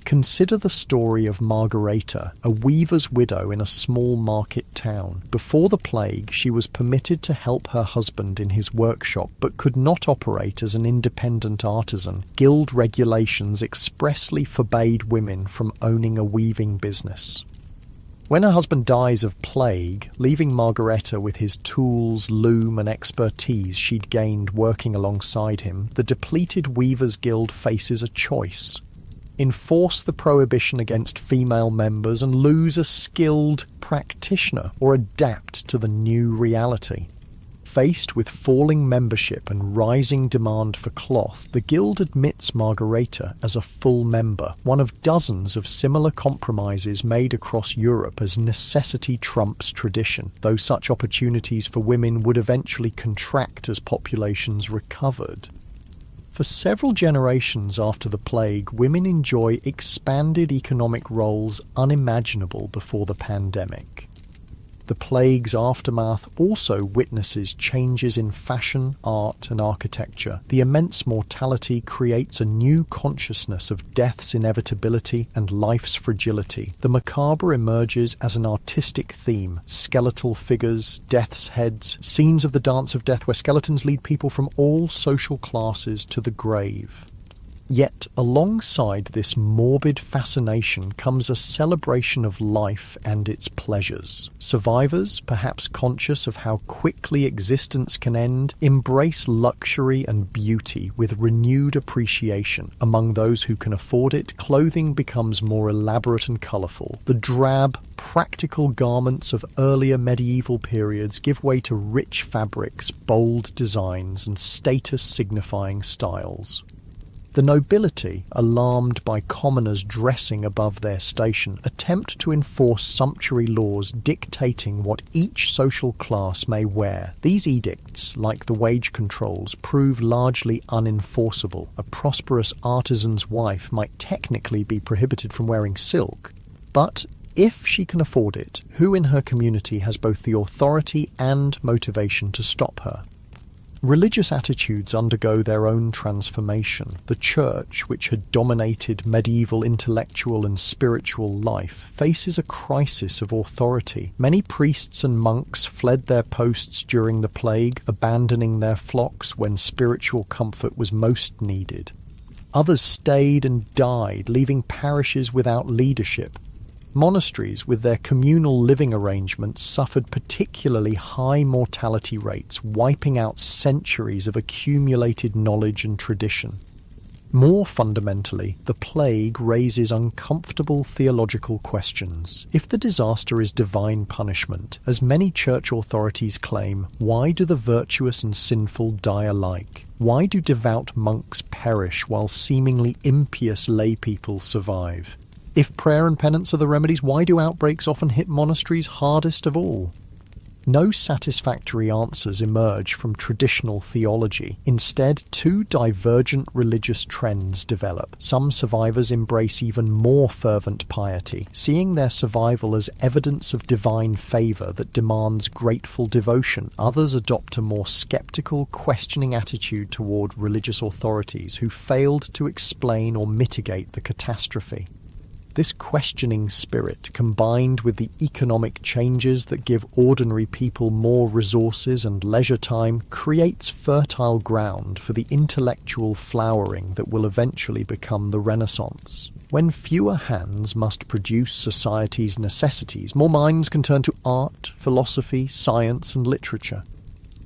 Consider the story of Margareta, a weaver's widow in a small market town. Before the plague, she was permitted to help her husband in his workshop, but could not operate as an independent artisan. Guild regulations expressly forbade women from owning a weaving business. When her husband dies of plague, leaving Margareta with his tools, loom and expertise she'd gained working alongside him, the depleted Weavers Guild faces a choice. Enforce the prohibition against female members and lose a skilled practitioner, or adapt to the new reality. Faced with falling membership and rising demand for cloth, the Guild admits Margareta as a full member, one of dozens of similar compromises made across Europe as necessity trumps tradition, though such opportunities for women would eventually contract as populations recovered. For several generations after the plague, women enjoy expanded economic roles unimaginable before the pandemic. The plague's aftermath also witnesses changes in fashion, art and architecture. The immense mortality creates a new consciousness of death's inevitability and life's fragility. The macabre emerges as an artistic theme. Skeletal figures, death's heads, scenes of the dance of death where skeletons lead people from all social classes to the grave. Yet, alongside this morbid fascination comes a celebration of life and its pleasures. Survivors, perhaps conscious of how quickly existence can end, embrace luxury and beauty with renewed appreciation. Among those who can afford it, clothing becomes more elaborate and colourful. The drab, practical garments of earlier medieval periods give way to rich fabrics, bold designs, and status-signifying styles. The nobility, alarmed by commoners dressing above their station, attempt to enforce sumptuary laws dictating what each social class may wear. These edicts, like the wage controls, prove largely unenforceable. A prosperous artisan's wife might technically be prohibited from wearing silk, but if she can afford it, who in her community has both the authority and motivation to stop her? Religious attitudes undergo their own transformation. The Church, which had dominated medieval intellectual and spiritual life, faces a crisis of authority. Many priests and monks fled their posts during the plague, abandoning their flocks when spiritual comfort was most needed. Others stayed and died, leaving parishes without leadership. Monasteries, with their communal living arrangements, suffered particularly high mortality rates, wiping out centuries of accumulated knowledge and tradition. More fundamentally, the plague raises uncomfortable theological questions. If the disaster is divine punishment, as many church authorities claim, why do the virtuous and sinful die alike? Why do devout monks perish while seemingly impious laypeople survive? If prayer and penance are the remedies, why do outbreaks often hit monasteries hardest of all? No satisfactory answers emerge from traditional theology. Instead, two divergent religious trends develop. Some survivors embrace even more fervent piety, seeing their survival as evidence of divine favour that demands grateful devotion. Others adopt a more sceptical, questioning attitude toward religious authorities who failed to explain or mitigate the catastrophe. This questioning spirit, combined with the economic changes that give ordinary people more resources and leisure time, creates fertile ground for the intellectual flowering that will eventually become the Renaissance. When fewer hands must produce society's necessities, more minds can turn to art, philosophy, science, and literature.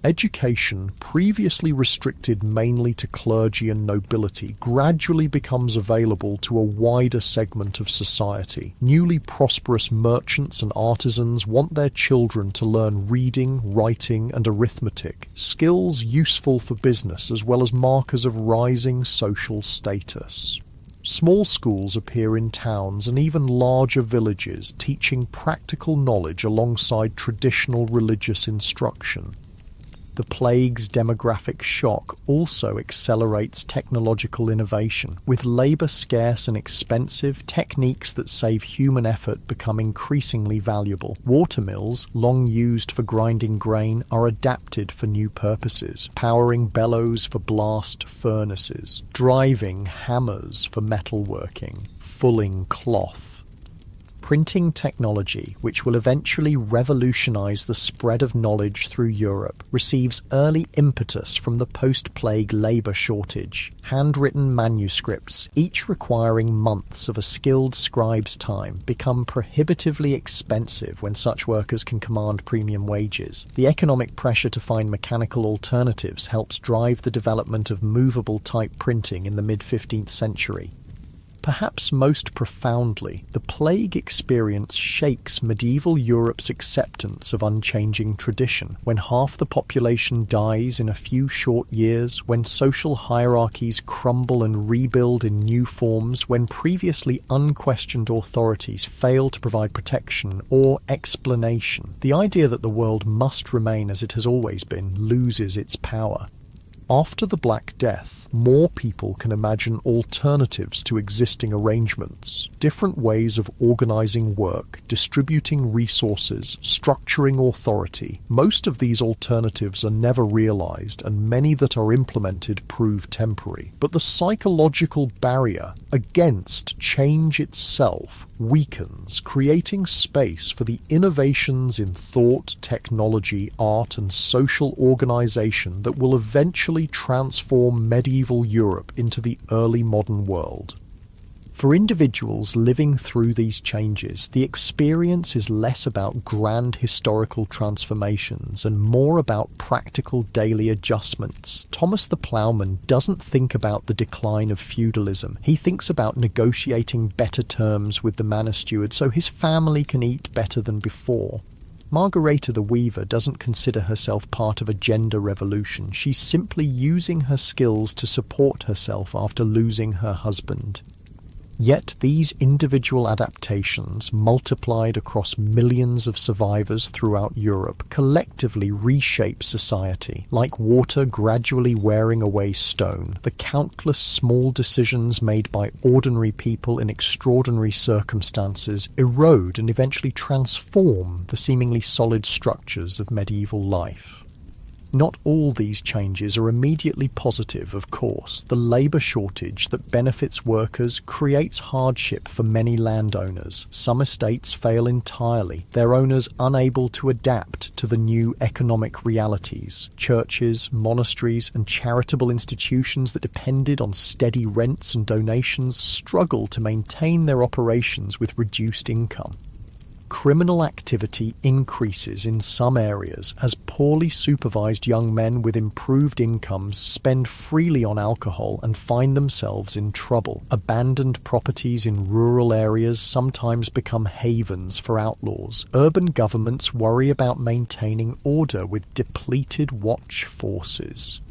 Education, previously restricted mainly to clergy and nobility, gradually becomes available to a wider segment of society. Newly prosperous merchants and artisans want their children to learn reading, writing, and arithmetic, skills useful for business as well as markers of rising social status. Small schools appear in towns and even larger villages, teaching practical knowledge alongside traditional religious instruction. The plague's demographic shock also accelerates technological innovation. With labour scarce and expensive, techniques that save human effort become increasingly valuable. Watermills, long used for grinding grain, are adapted for new purposes, powering bellows for blast furnaces, driving hammers for metalworking, fulling cloth. Printing technology, which will eventually revolutionize the spread of knowledge through Europe, receives early impetus from the post-plague labor shortage. Handwritten manuscripts, each requiring months of a skilled scribe's time, become prohibitively expensive when such workers can command premium wages. The economic pressure to find mechanical alternatives helps drive the development of movable type printing in the mid-15th century. Perhaps most profoundly, the plague experience shakes medieval Europe's acceptance of unchanging tradition. When half the population dies in a few short years, when social hierarchies crumble and rebuild in new forms, when previously unquestioned authorities fail to provide protection or explanation, the idea that the world must remain as it has always been loses its power. After the Black Death, more people can imagine alternatives to existing arrangements, different ways of organizing work, distributing resources, structuring authority. Most of these alternatives are never realized, and many that are implemented prove temporary. But the psychological barrier against change itself weakens, creating space for the innovations in thought, technology, art, and social organization that will eventually transform medieval Europe into the early modern world. For individuals living through these changes, the experience is less about grand historical transformations and more about practical daily adjustments. Thomas the Ploughman doesn't think about the decline of feudalism. He thinks about negotiating better terms with the manor steward so his family can eat better than before. Margareta the Weaver doesn't consider herself part of a gender revolution. She's simply using her skills to support herself after losing her husband. Yet these individual adaptations, multiplied across millions of survivors throughout Europe, collectively reshape society. Like water gradually wearing away stone, the countless small decisions made by ordinary people in extraordinary circumstances erode and eventually transform the seemingly solid structures of medieval life. Not all these changes are immediately positive, of course. The labour shortage that benefits workers creates hardship for many landowners. Some estates fail entirely, their owners unable to adapt to the new economic realities. Churches, monasteries, and charitable institutions that depended on steady rents and donations struggle to maintain their operations with reduced income. Criminal activity increases in some areas as poorly supervised young men with improved incomes spend freely on alcohol and find themselves in trouble. Abandoned properties in rural areas sometimes become havens for outlaws. Urban governments worry about maintaining order with depleted watch forces.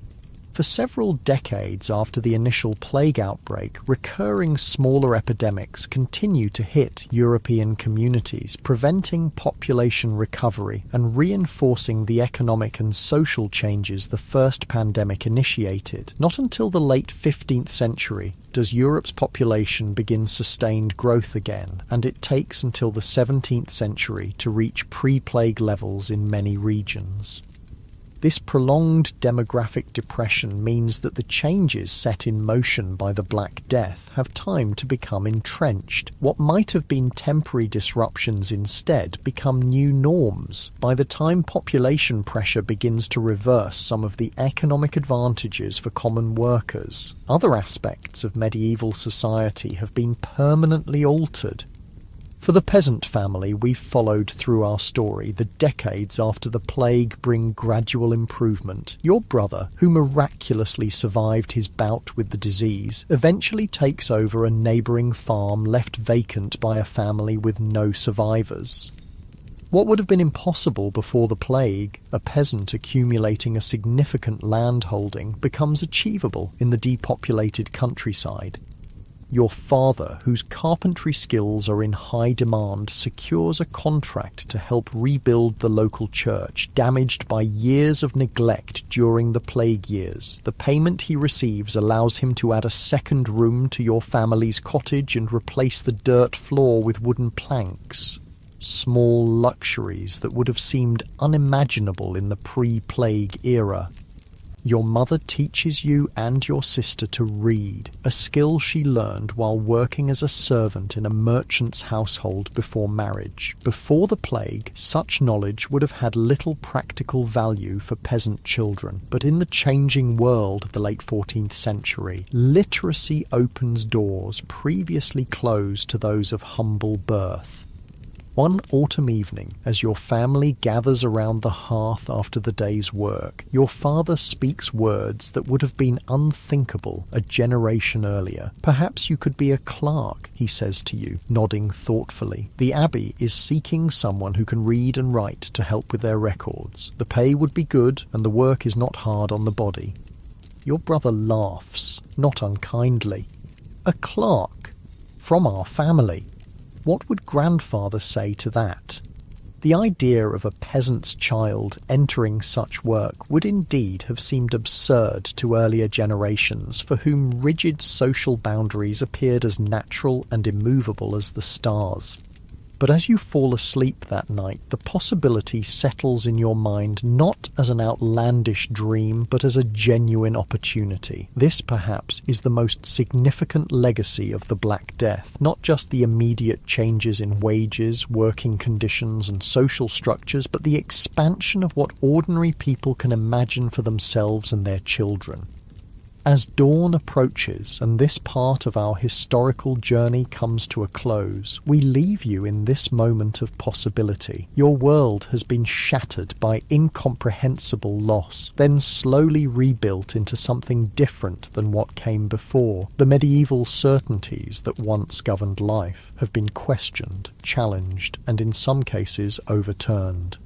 For several decades after the initial plague outbreak, recurring smaller epidemics continue to hit European communities, preventing population recovery and reinforcing the economic and social changes the first pandemic initiated. Not until the late 15th century does Europe's population begin sustained growth again, and it takes until the 17th century to reach pre-plague levels in many regions. This prolonged demographic depression means that the changes set in motion by the Black Death have time to become entrenched. What might have been temporary disruptions instead become new norms. By the time population pressure begins to reverse some of the economic advantages for common workers, other aspects of medieval society have been permanently altered. For the peasant family we've followed through our story, the decades after the plague bring gradual improvement. Your brother, who miraculously survived his bout with the disease, eventually takes over a neighbouring farm left vacant by a family with no survivors. What would have been impossible before the plague, a peasant accumulating a significant land holding, becomes achievable in the depopulated countryside. Your father, whose carpentry skills are in high demand, secures a contract to help rebuild the local church, damaged by years of neglect during the plague years. The payment he receives allows him to add a second room to your family's cottage and replace the dirt floor with wooden planks. Small luxuries that would have seemed unimaginable in the pre-plague era. Your mother teaches you and your sister to read, a skill she learned while working as a servant in a merchant's household before marriage. Before the plague, such knowledge would have had little practical value for peasant children, but in the changing world of the late 14th century, literacy opens doors previously closed to those of humble birth. One autumn evening, as your family gathers around the hearth after the day's work, your father speaks words that would have been unthinkable a generation earlier. "Perhaps you could be a clerk," he says to you, nodding thoughtfully. "The abbey is seeking someone who can read and write to help with their records. The pay would be good, and the work is not hard on the body." Your brother laughs, not unkindly. "A clerk? From our family? What would grandfather say to that?" The idea of a peasant's child entering such work would indeed have seemed absurd to earlier generations, for whom rigid social boundaries appeared as natural and immovable as the stars. But as you fall asleep that night, the possibility settles in your mind not as an outlandish dream, but as a genuine opportunity. This, perhaps, is the most significant legacy of the Black Death, not just the immediate changes in wages, working conditions, and social structures, but the expansion of what ordinary people can imagine for themselves and their children. As dawn approaches and this part of our historical journey comes to a close, we leave you in this moment of possibility. Your world has been shattered by incomprehensible loss, then slowly rebuilt into something different than what came before. The medieval certainties that once governed life have been questioned, challenged, and in some cases overturned.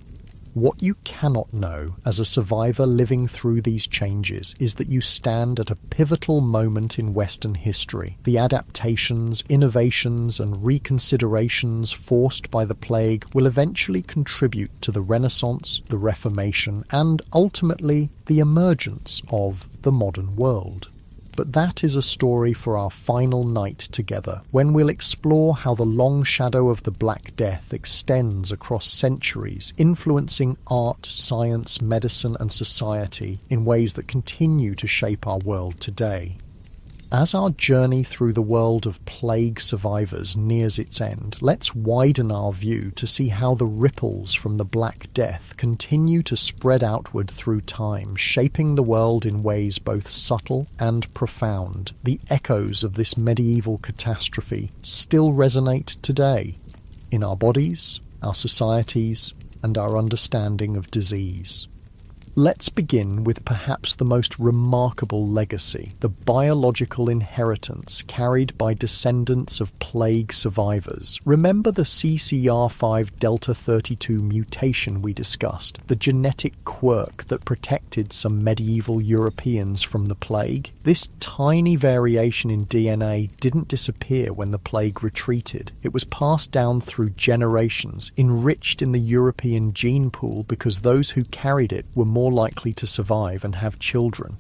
What you cannot know as a survivor living through these changes is that you stand at a pivotal moment in Western history. The adaptations, innovations, and reconsiderations forced by the plague will eventually contribute to the Renaissance, the Reformation, and ultimately the emergence of the modern world. But that is a story for our final night together, when we'll explore how the long shadow of the Black Death extends across centuries, influencing art, science, medicine, and society in ways that continue to shape our world today. As our journey through the world of plague survivors nears its end, let's widen our view to see how the ripples from the Black Death continue to spread outward through time, shaping the world in ways both subtle and profound. The echoes of this medieval catastrophe still resonate today in our bodies, our societies, and our understanding of disease. Let's begin with perhaps the most remarkable legacy, the biological inheritance carried by descendants of plague survivors. Remember the CCR5 Delta 32 mutation we discussed, the genetic quirk that protected some medieval Europeans from the plague? This tiny variation in DNA didn't disappear when the plague retreated. It was passed down through generations, enriched in the European gene pool because those who carried it were more likely to survive and have children.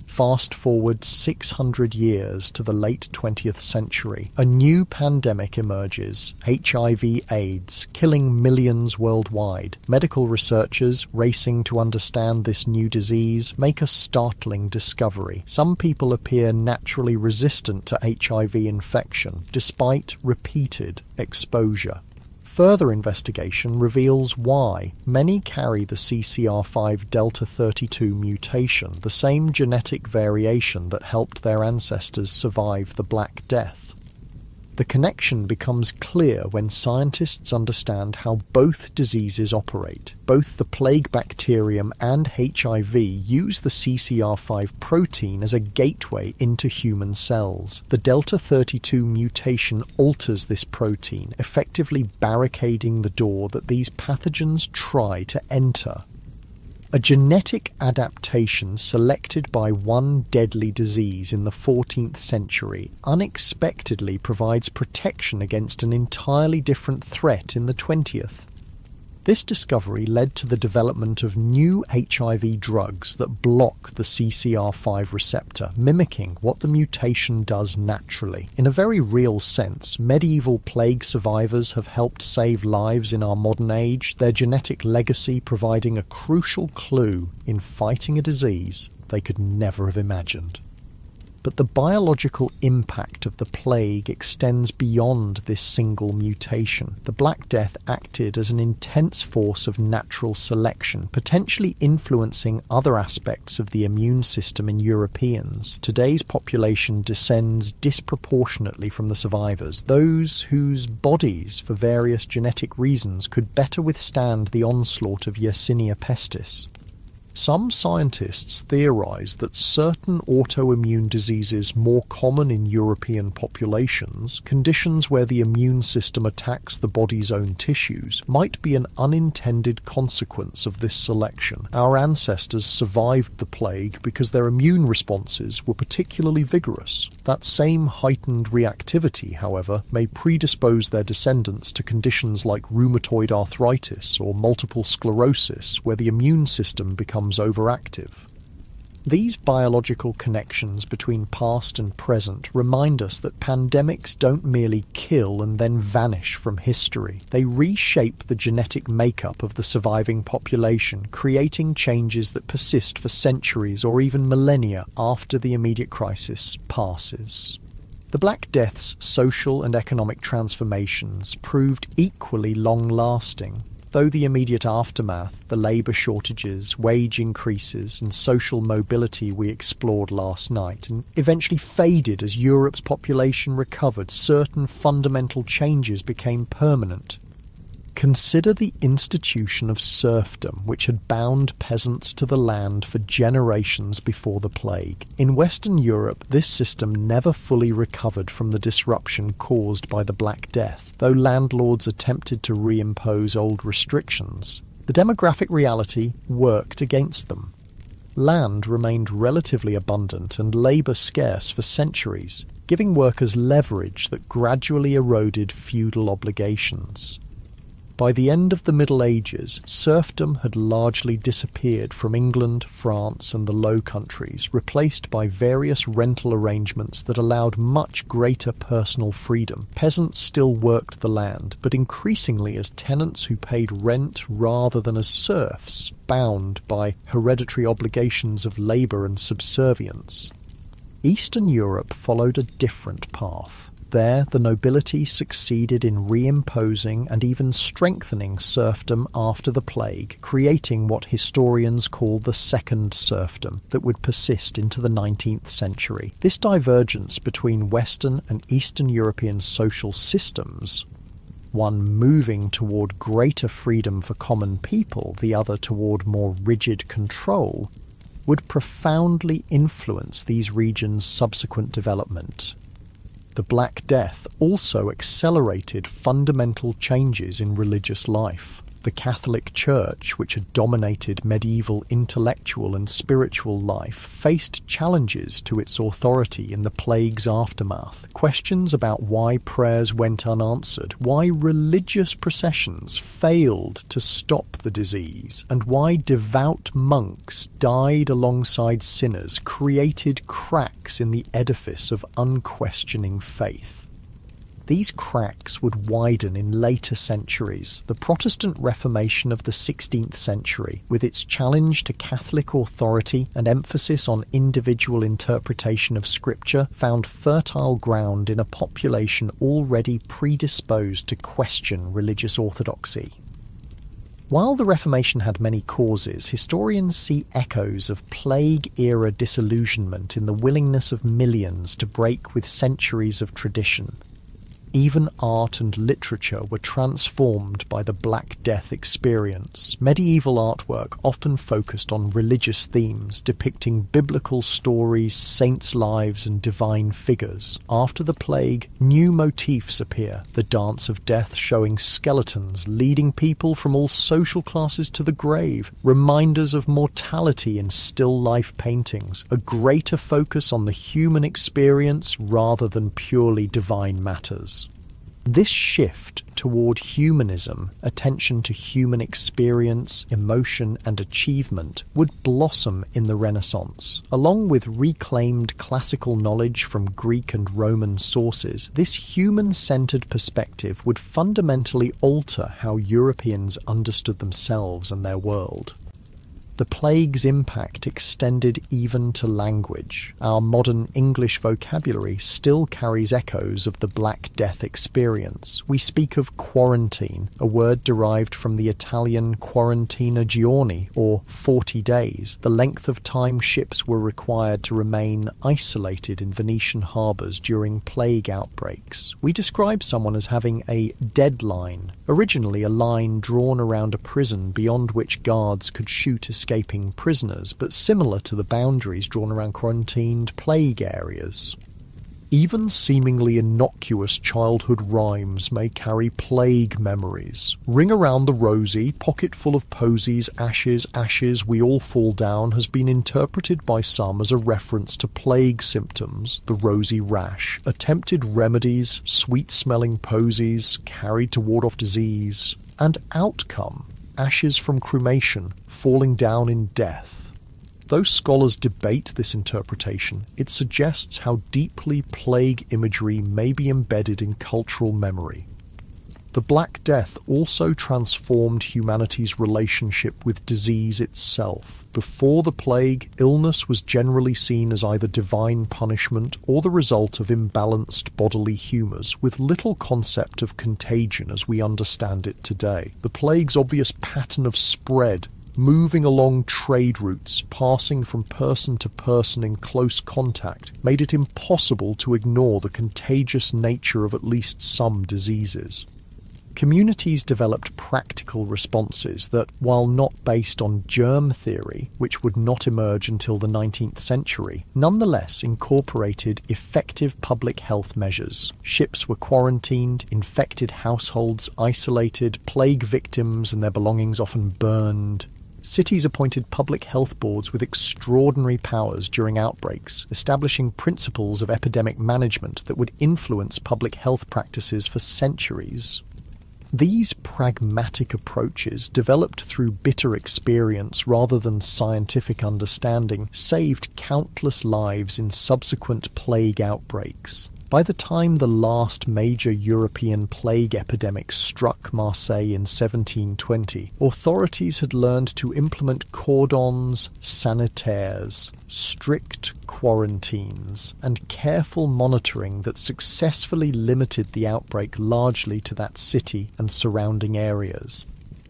Fast forward 600 years to the late 20th century, a new pandemic emerges, HIV/AIDS, killing millions worldwide. Medical researchers, racing to understand this new disease, make a startling discovery. Some people appear naturally resistant to HIV infection, despite repeated exposure. Further investigation reveals why. Many carry the CCR5 Delta 32 mutation, the same genetic variation that helped their ancestors survive the Black Death. The connection becomes clear when scientists understand how both diseases operate. Both the plague bacterium and HIV use the CCR5 protein as a gateway into human cells. The Delta 32 mutation alters this protein, effectively barricading the door that these pathogens try to enter. A genetic adaptation selected by one deadly disease in the 14th century unexpectedly provides protection against an entirely different threat in the 20th. This discovery led to the development of new HIV drugs that block the CCR5 receptor, mimicking what the mutation does naturally. In a very real sense, medieval plague survivors have helped save lives in our modern age, their genetic legacy providing a crucial clue in fighting a disease they could never have imagined. But the biological impact of the plague extends beyond this single mutation. The Black Death acted as an intense force of natural selection, potentially influencing other aspects of the immune system in Europeans. Today's population descends disproportionately from the survivors, those whose bodies, for various genetic reasons, could better withstand the onslaught of Yersinia pestis. Some scientists theorize that certain autoimmune diseases more common in European populations, conditions where the immune system attacks the body's own tissues, might be an unintended consequence of this selection. Our ancestors survived the plague because their immune responses were particularly vigorous. That same heightened reactivity, however, may predispose their descendants to conditions like rheumatoid arthritis or multiple sclerosis, where the immune system becomes overactive. These biological connections between past and present remind us that pandemics don't merely kill and then vanish from history. They reshape the genetic makeup of the surviving population, creating changes that persist for centuries or even millennia after the immediate crisis passes. The Black Death's social and economic transformations proved equally long-lasting. Though the immediate aftermath, the labour shortages, wage increases and social mobility we explored last night, and eventually faded as Europe's population recovered, certain fundamental changes became permanent. Consider the institution of serfdom, which had bound peasants to the land for generations before the plague. In Western Europe, this system never fully recovered from the disruption caused by the Black Death, though landlords attempted to reimpose old restrictions. The demographic reality worked against them. Land remained relatively abundant and labour scarce for centuries, giving workers leverage that gradually eroded feudal obligations. By the end of the Middle Ages, serfdom had largely disappeared from England, France and the Low Countries, replaced by various rental arrangements that allowed much greater personal freedom. Peasants still worked the land, but increasingly as tenants who paid rent rather than as serfs, bound by hereditary obligations of labour and subservience. Eastern Europe followed a different path. There, the nobility succeeded in reimposing and even strengthening serfdom after the plague, creating what historians call the second serfdom that would persist into the 19th century. This divergence between Western and Eastern European social systems one moving toward greater freedom for common people, the other toward more rigid control, would profoundly influence these regions' subsequent development. The Black Death also accelerated fundamental changes in religious life. The Catholic Church, which had dominated medieval intellectual and spiritual life, faced challenges to its authority in the plague's aftermath. Questions about why prayers went unanswered, why religious processions failed to stop the disease, and why devout monks died alongside sinners created cracks in the edifice of unquestioning faith. These cracks would widen in later centuries. The Protestant Reformation of the 16th century, with its challenge to Catholic authority and emphasis on individual interpretation of Scripture, found fertile ground in a population already predisposed to question religious orthodoxy. While the Reformation had many causes, historians see echoes of plague-era disillusionment in the willingness of millions to break with centuries of tradition. Even art and literature were transformed by the Black Death experience. Medieval artwork often focused on religious themes, depicting biblical stories, saints' lives, and divine figures. After the plague, new motifs appear, the Dance of Death showing skeletons leading people from all social classes to the grave, reminders of mortality in still life paintings, a greater focus on the human experience rather than purely divine matters. This shift toward humanism, attention to human experience, emotion, and achievement, would blossom in the Renaissance. Along with reclaimed classical knowledge from Greek and Roman sources, this human-centered perspective would fundamentally alter how Europeans understood themselves and their world. The plague's impact extended even to language. Our modern English vocabulary still carries echoes of the Black Death experience. We speak of quarantine, a word derived from the Italian quarantina giorni, or 40 days, the length of time ships were required to remain isolated in Venetian harbours during plague outbreaks. We describe someone as having a deadline, originally a line drawn around a prison beyond which guards could shoot escaping prisoners, but similar to the boundaries drawn around quarantined plague areas. Even seemingly innocuous childhood rhymes may carry plague memories. Ring around the rosy, pocket full of posies, ashes, ashes, we all fall down has been interpreted by some as a reference to plague symptoms, the rosy rash, attempted remedies, sweet-smelling posies, carried to ward off disease, and outcome, ashes from cremation, falling down in death. Though scholars debate this interpretation, it suggests how deeply plague imagery may be embedded in cultural memory. The Black Death also transformed humanity's relationship with disease itself. Before the plague, illness was generally seen as either divine punishment or the result of imbalanced bodily humours, with little concept of contagion as we understand it today. The plague's obvious pattern of spread, moving along trade routes, passing from person to person in close contact, made it impossible to ignore the contagious nature of at least some diseases. Communities developed practical responses that, while not based on germ theory, which would not emerge until the 19th century, nonetheless incorporated effective public health measures. Ships were quarantined, infected households isolated, plague victims and their belongings often burned. Cities appointed public health boards with extraordinary powers during outbreaks, establishing principles of epidemic management that would influence public health practices for centuries. These pragmatic approaches, developed through bitter experience rather than scientific understanding, saved countless lives in subsequent plague outbreaks. By the time the last major European plague epidemic struck Marseille in 1720, authorities had learned to implement cordons sanitaires, strict quarantines, and careful monitoring that successfully limited the outbreak largely to that city and surrounding areas.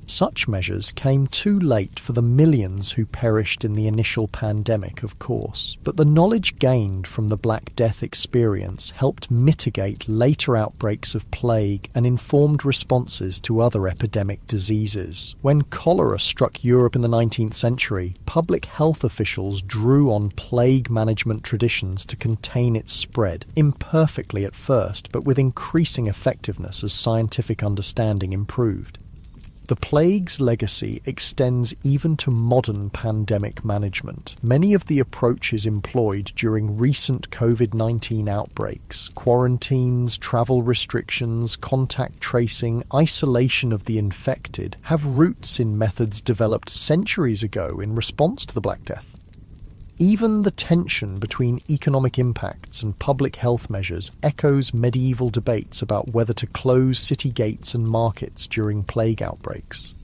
Such measures came too late for the millions who perished in the initial pandemic, of course, but the knowledge gained from the Black Death experience helped mitigate later outbreaks of plague and informed responses to other epidemic diseases. When cholera struck Europe in the 19th century, public health officials drew on plague management traditions to contain its spread, imperfectly at first, but with increasing effectiveness as scientific understanding improved. The plague's legacy extends even to modern pandemic management. Many of the approaches employed during recent COVID-19 outbreaks, quarantines, travel restrictions, contact tracing, isolation of the infected, have roots in methods developed centuries ago in response to the Black Death. Even the tension between economic impacts and public health measures echoes medieval debates about whether to close city gates and markets during plague outbreaks.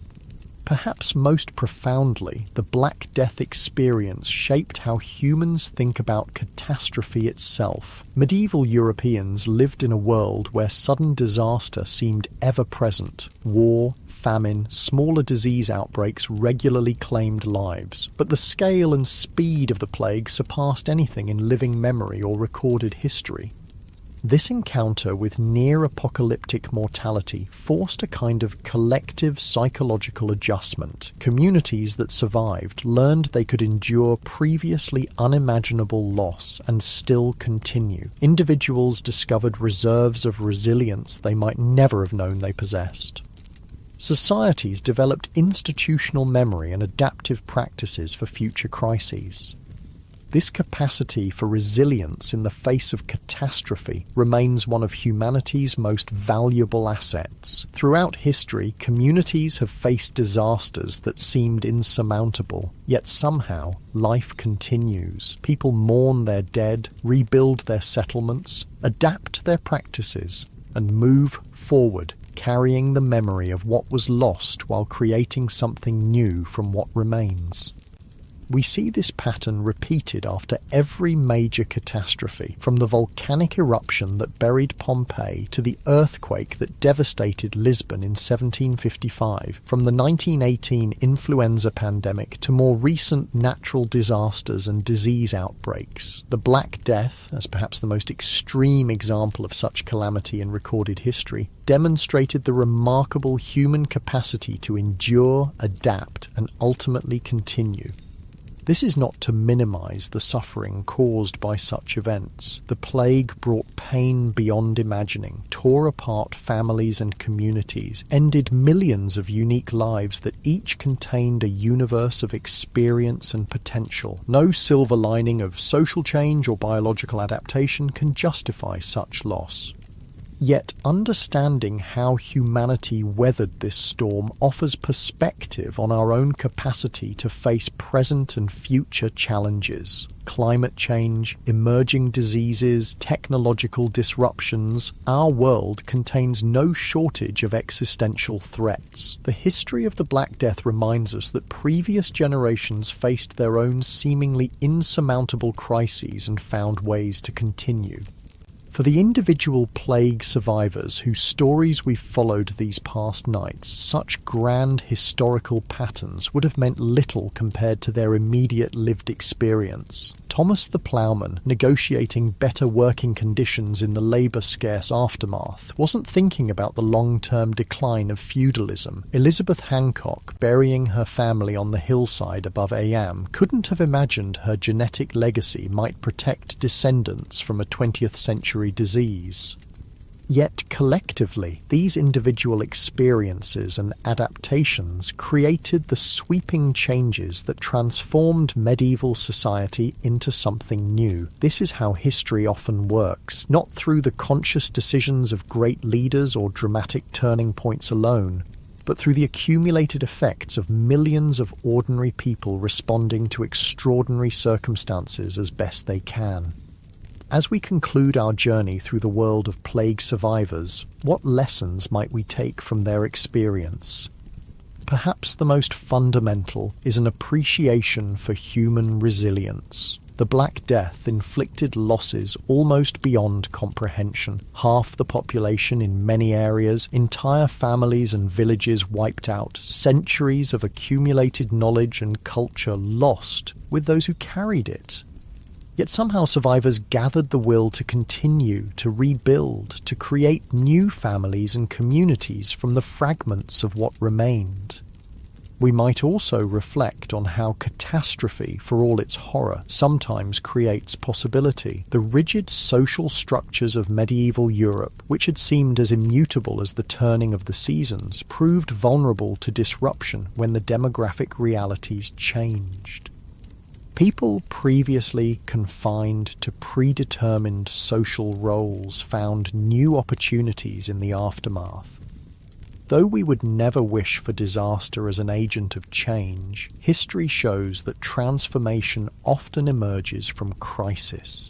Perhaps most profoundly, the Black Death experience shaped how humans think about catastrophe itself. Medieval Europeans lived in a world where sudden disaster seemed ever present. War, famine, smaller disease outbreaks regularly claimed lives, but the scale and speed of the plague surpassed anything in living memory or recorded history. This encounter with near-apocalyptic mortality forced a kind of collective psychological adjustment. Communities that survived learned they could endure previously unimaginable loss and still continue. Individuals discovered reserves of resilience they might never have known they possessed. Societies developed institutional memory and adaptive practices for future crises. This capacity for resilience in the face of catastrophe remains one of humanity's most valuable assets. Throughout history, communities have faced disasters that seemed insurmountable, yet somehow life continues. People mourn their dead, rebuild their settlements, adapt their practices, and move forward, carrying the memory of what was lost while creating something new from what remains. We see this pattern repeated after every major catastrophe, from the volcanic eruption that buried Pompeii to the earthquake that devastated Lisbon in 1755, from the 1918 influenza pandemic to more recent natural disasters and disease outbreaks. The Black Death, as perhaps the most extreme example of such calamity in recorded history, demonstrated the remarkable human capacity to endure, adapt, and ultimately continue. This is not to minimize the suffering caused by such events. The plague brought pain beyond imagining, tore apart families and communities, ended millions of unique lives that each contained a universe of experience and potential. No silver lining of social change or biological adaptation can justify such loss. Yet understanding how humanity weathered this storm offers perspective on our own capacity to face present and future challenges. Climate change, emerging diseases, technological disruptions. Our world contains no shortage of existential threats. The history of the Black Death reminds us that previous generations faced their own seemingly insurmountable crises and found ways to continue. For the individual plague survivors whose stories we've followed these past nights, such grand historical patterns would have meant little compared to their immediate lived experience. Thomas the Ploughman, negotiating better working conditions in the labour-scarce aftermath, wasn't thinking about the long-term decline of feudalism. Elizabeth Hancock, burying her family on the hillside above Ayam, couldn't have imagined her genetic legacy might protect descendants from a 20th century disease. Yet collectively, these individual experiences and adaptations created the sweeping changes that transformed medieval society into something new. This is how history often works, not through the conscious decisions of great leaders or dramatic turning points alone, but through the accumulated effects of millions of ordinary people responding to extraordinary circumstances as best they can. As we conclude our journey through the world of plague survivors, what lessons might we take from their experience? Perhaps the most fundamental is an appreciation for human resilience. The Black Death inflicted losses almost beyond comprehension. Half the population in many areas, entire families and villages wiped out, centuries of accumulated knowledge and culture lost with those who carried it. Yet somehow survivors gathered the will to continue, to rebuild, to create new families and communities from the fragments of what remained. We might also reflect on how catastrophe, for all its horror, sometimes creates possibility. The rigid social structures of medieval Europe, which had seemed as immutable as the turning of the seasons, proved vulnerable to disruption when the demographic realities changed. People previously confined to predetermined social roles found new opportunities in the aftermath. Though we would never wish for disaster as an agent of change, history shows that transformation often emerges from crisis.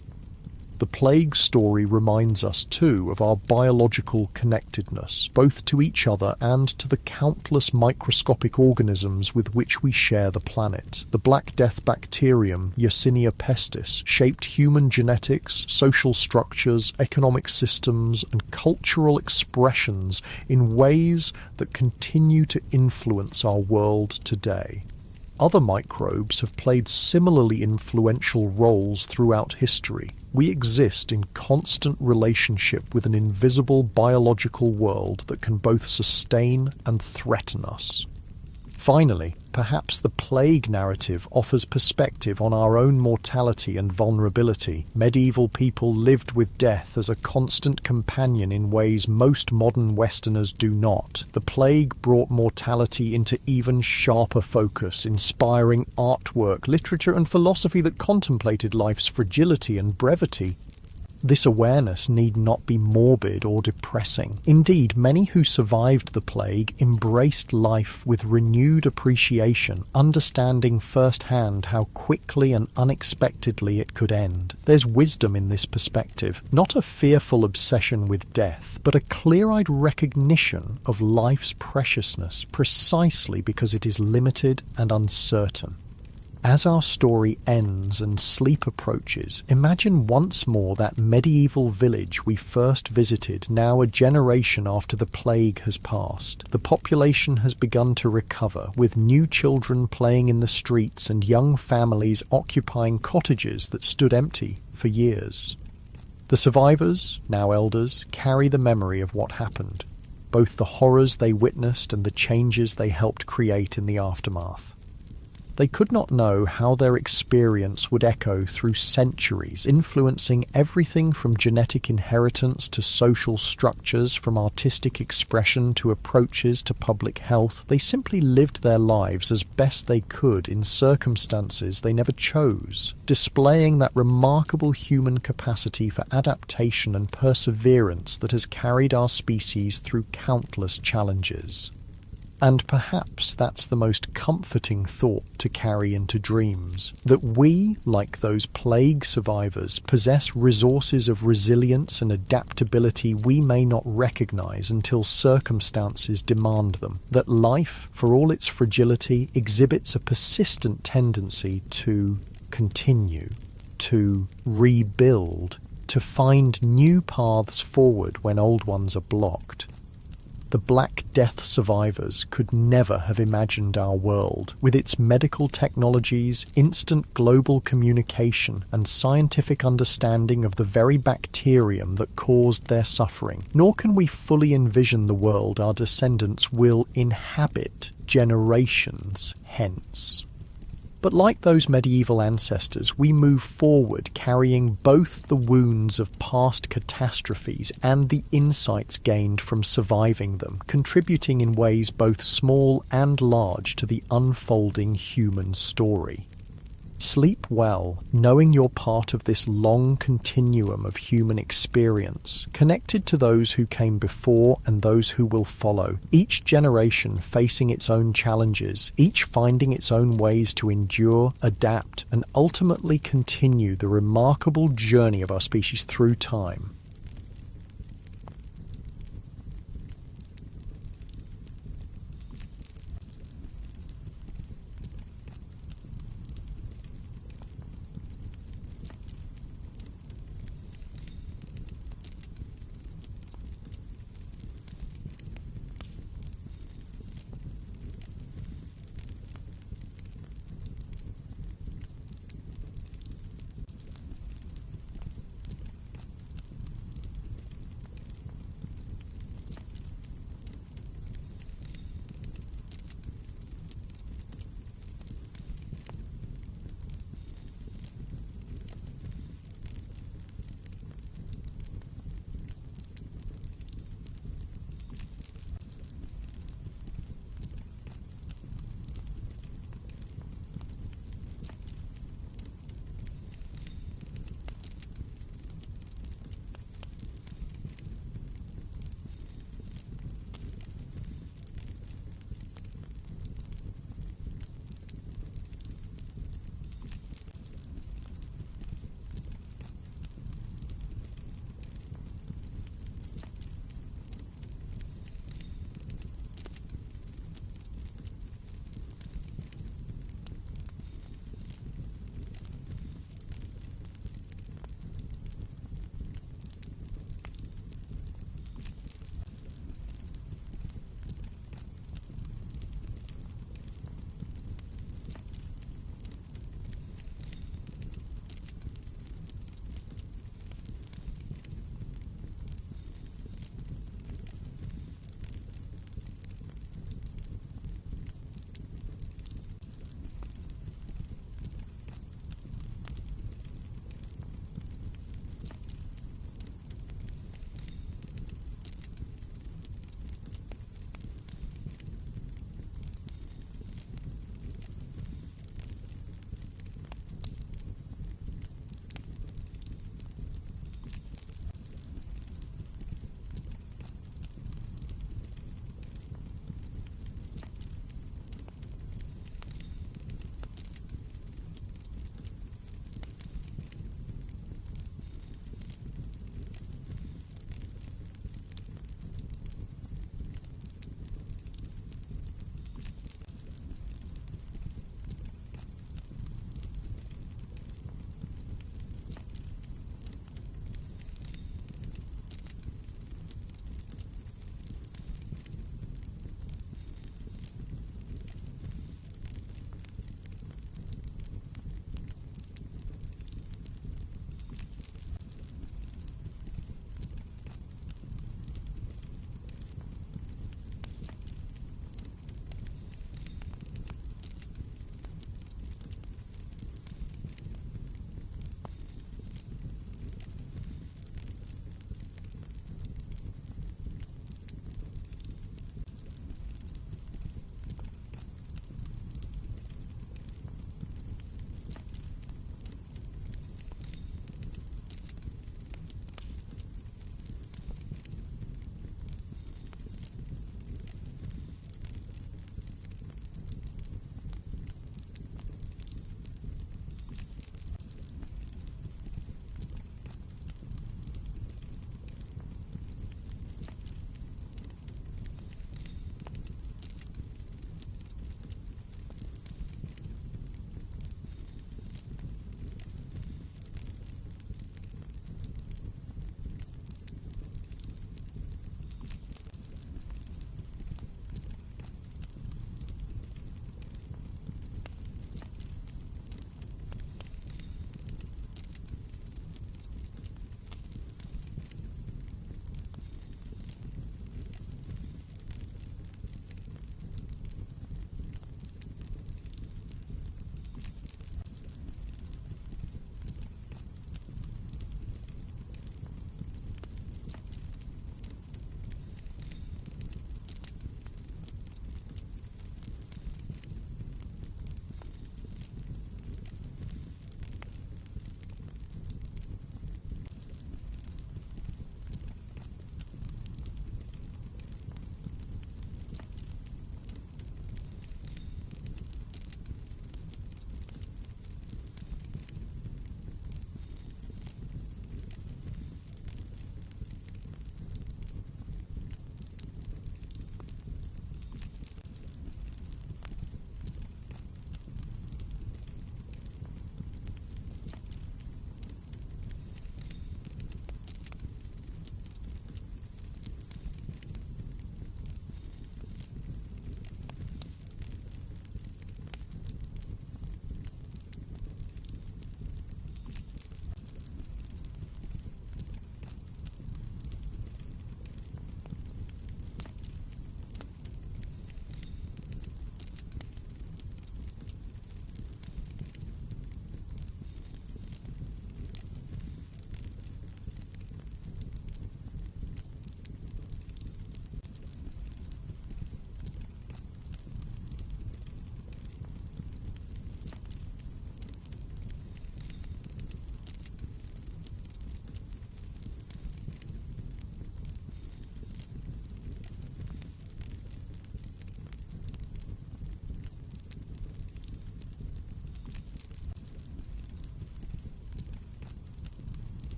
The plague story reminds us, too, of our biological connectedness, both to each other and to the countless microscopic organisms with which we share the planet. The Black Death bacterium, Yersinia pestis, shaped human genetics, social structures, economic systems, and cultural expressions in ways that continue to influence our world today. Other microbes have played similarly influential roles throughout history. We exist in constant relationship with an invisible biological world that can both sustain and threaten us. Finally, perhaps the plague narrative offers perspective on our own mortality and vulnerability. Medieval people lived with death as a constant companion in ways most modern Westerners do not. The plague brought mortality into even sharper focus, inspiring artwork, literature, and philosophy that contemplated life's fragility and brevity. This awareness need not be morbid or depressing. Indeed, many who survived the plague embraced life with renewed appreciation, understanding firsthand how quickly and unexpectedly it could end. There's wisdom in this perspective, not a fearful obsession with death, but a clear-eyed recognition of life's preciousness precisely because it is limited and uncertain. As our story ends and sleep approaches, imagine once more that medieval village we first visited, now a generation after the plague has passed. The population has begun to recover, with new children playing in the streets and young families occupying cottages that stood empty for years. The survivors, now elders, carry the memory of what happened, both the horrors they witnessed and the changes they helped create in the aftermath. They could not know how their experience would echo through centuries, influencing everything from genetic inheritance to social structures, from artistic expression to approaches to public health. They simply lived their lives as best they could in circumstances they never chose, displaying that remarkable human capacity for adaptation and perseverance that has carried our species through countless challenges. And perhaps that's the most comforting thought to carry into dreams, that we, like those plague survivors, possess resources of resilience and adaptability we may not recognize until circumstances demand them, that life, for all its fragility, exhibits a persistent tendency to continue, to rebuild, to find new paths forward when old ones are blocked. The Black Death survivors could never have imagined our world, with its medical technologies, instant global communication, and scientific understanding of the very bacterium that caused their suffering. Nor can we fully envision the world our descendants will inhabit generations hence. But like those medieval ancestors, we move forward carrying both the wounds of past catastrophes and the insights gained from surviving them, contributing in ways both small and large to the unfolding human story. Sleep well, knowing you're part of this long continuum of human experience, connected to those who came before and those who will follow, each generation facing its own challenges, each finding its own ways to endure, adapt, and ultimately continue the remarkable journey of our species through time.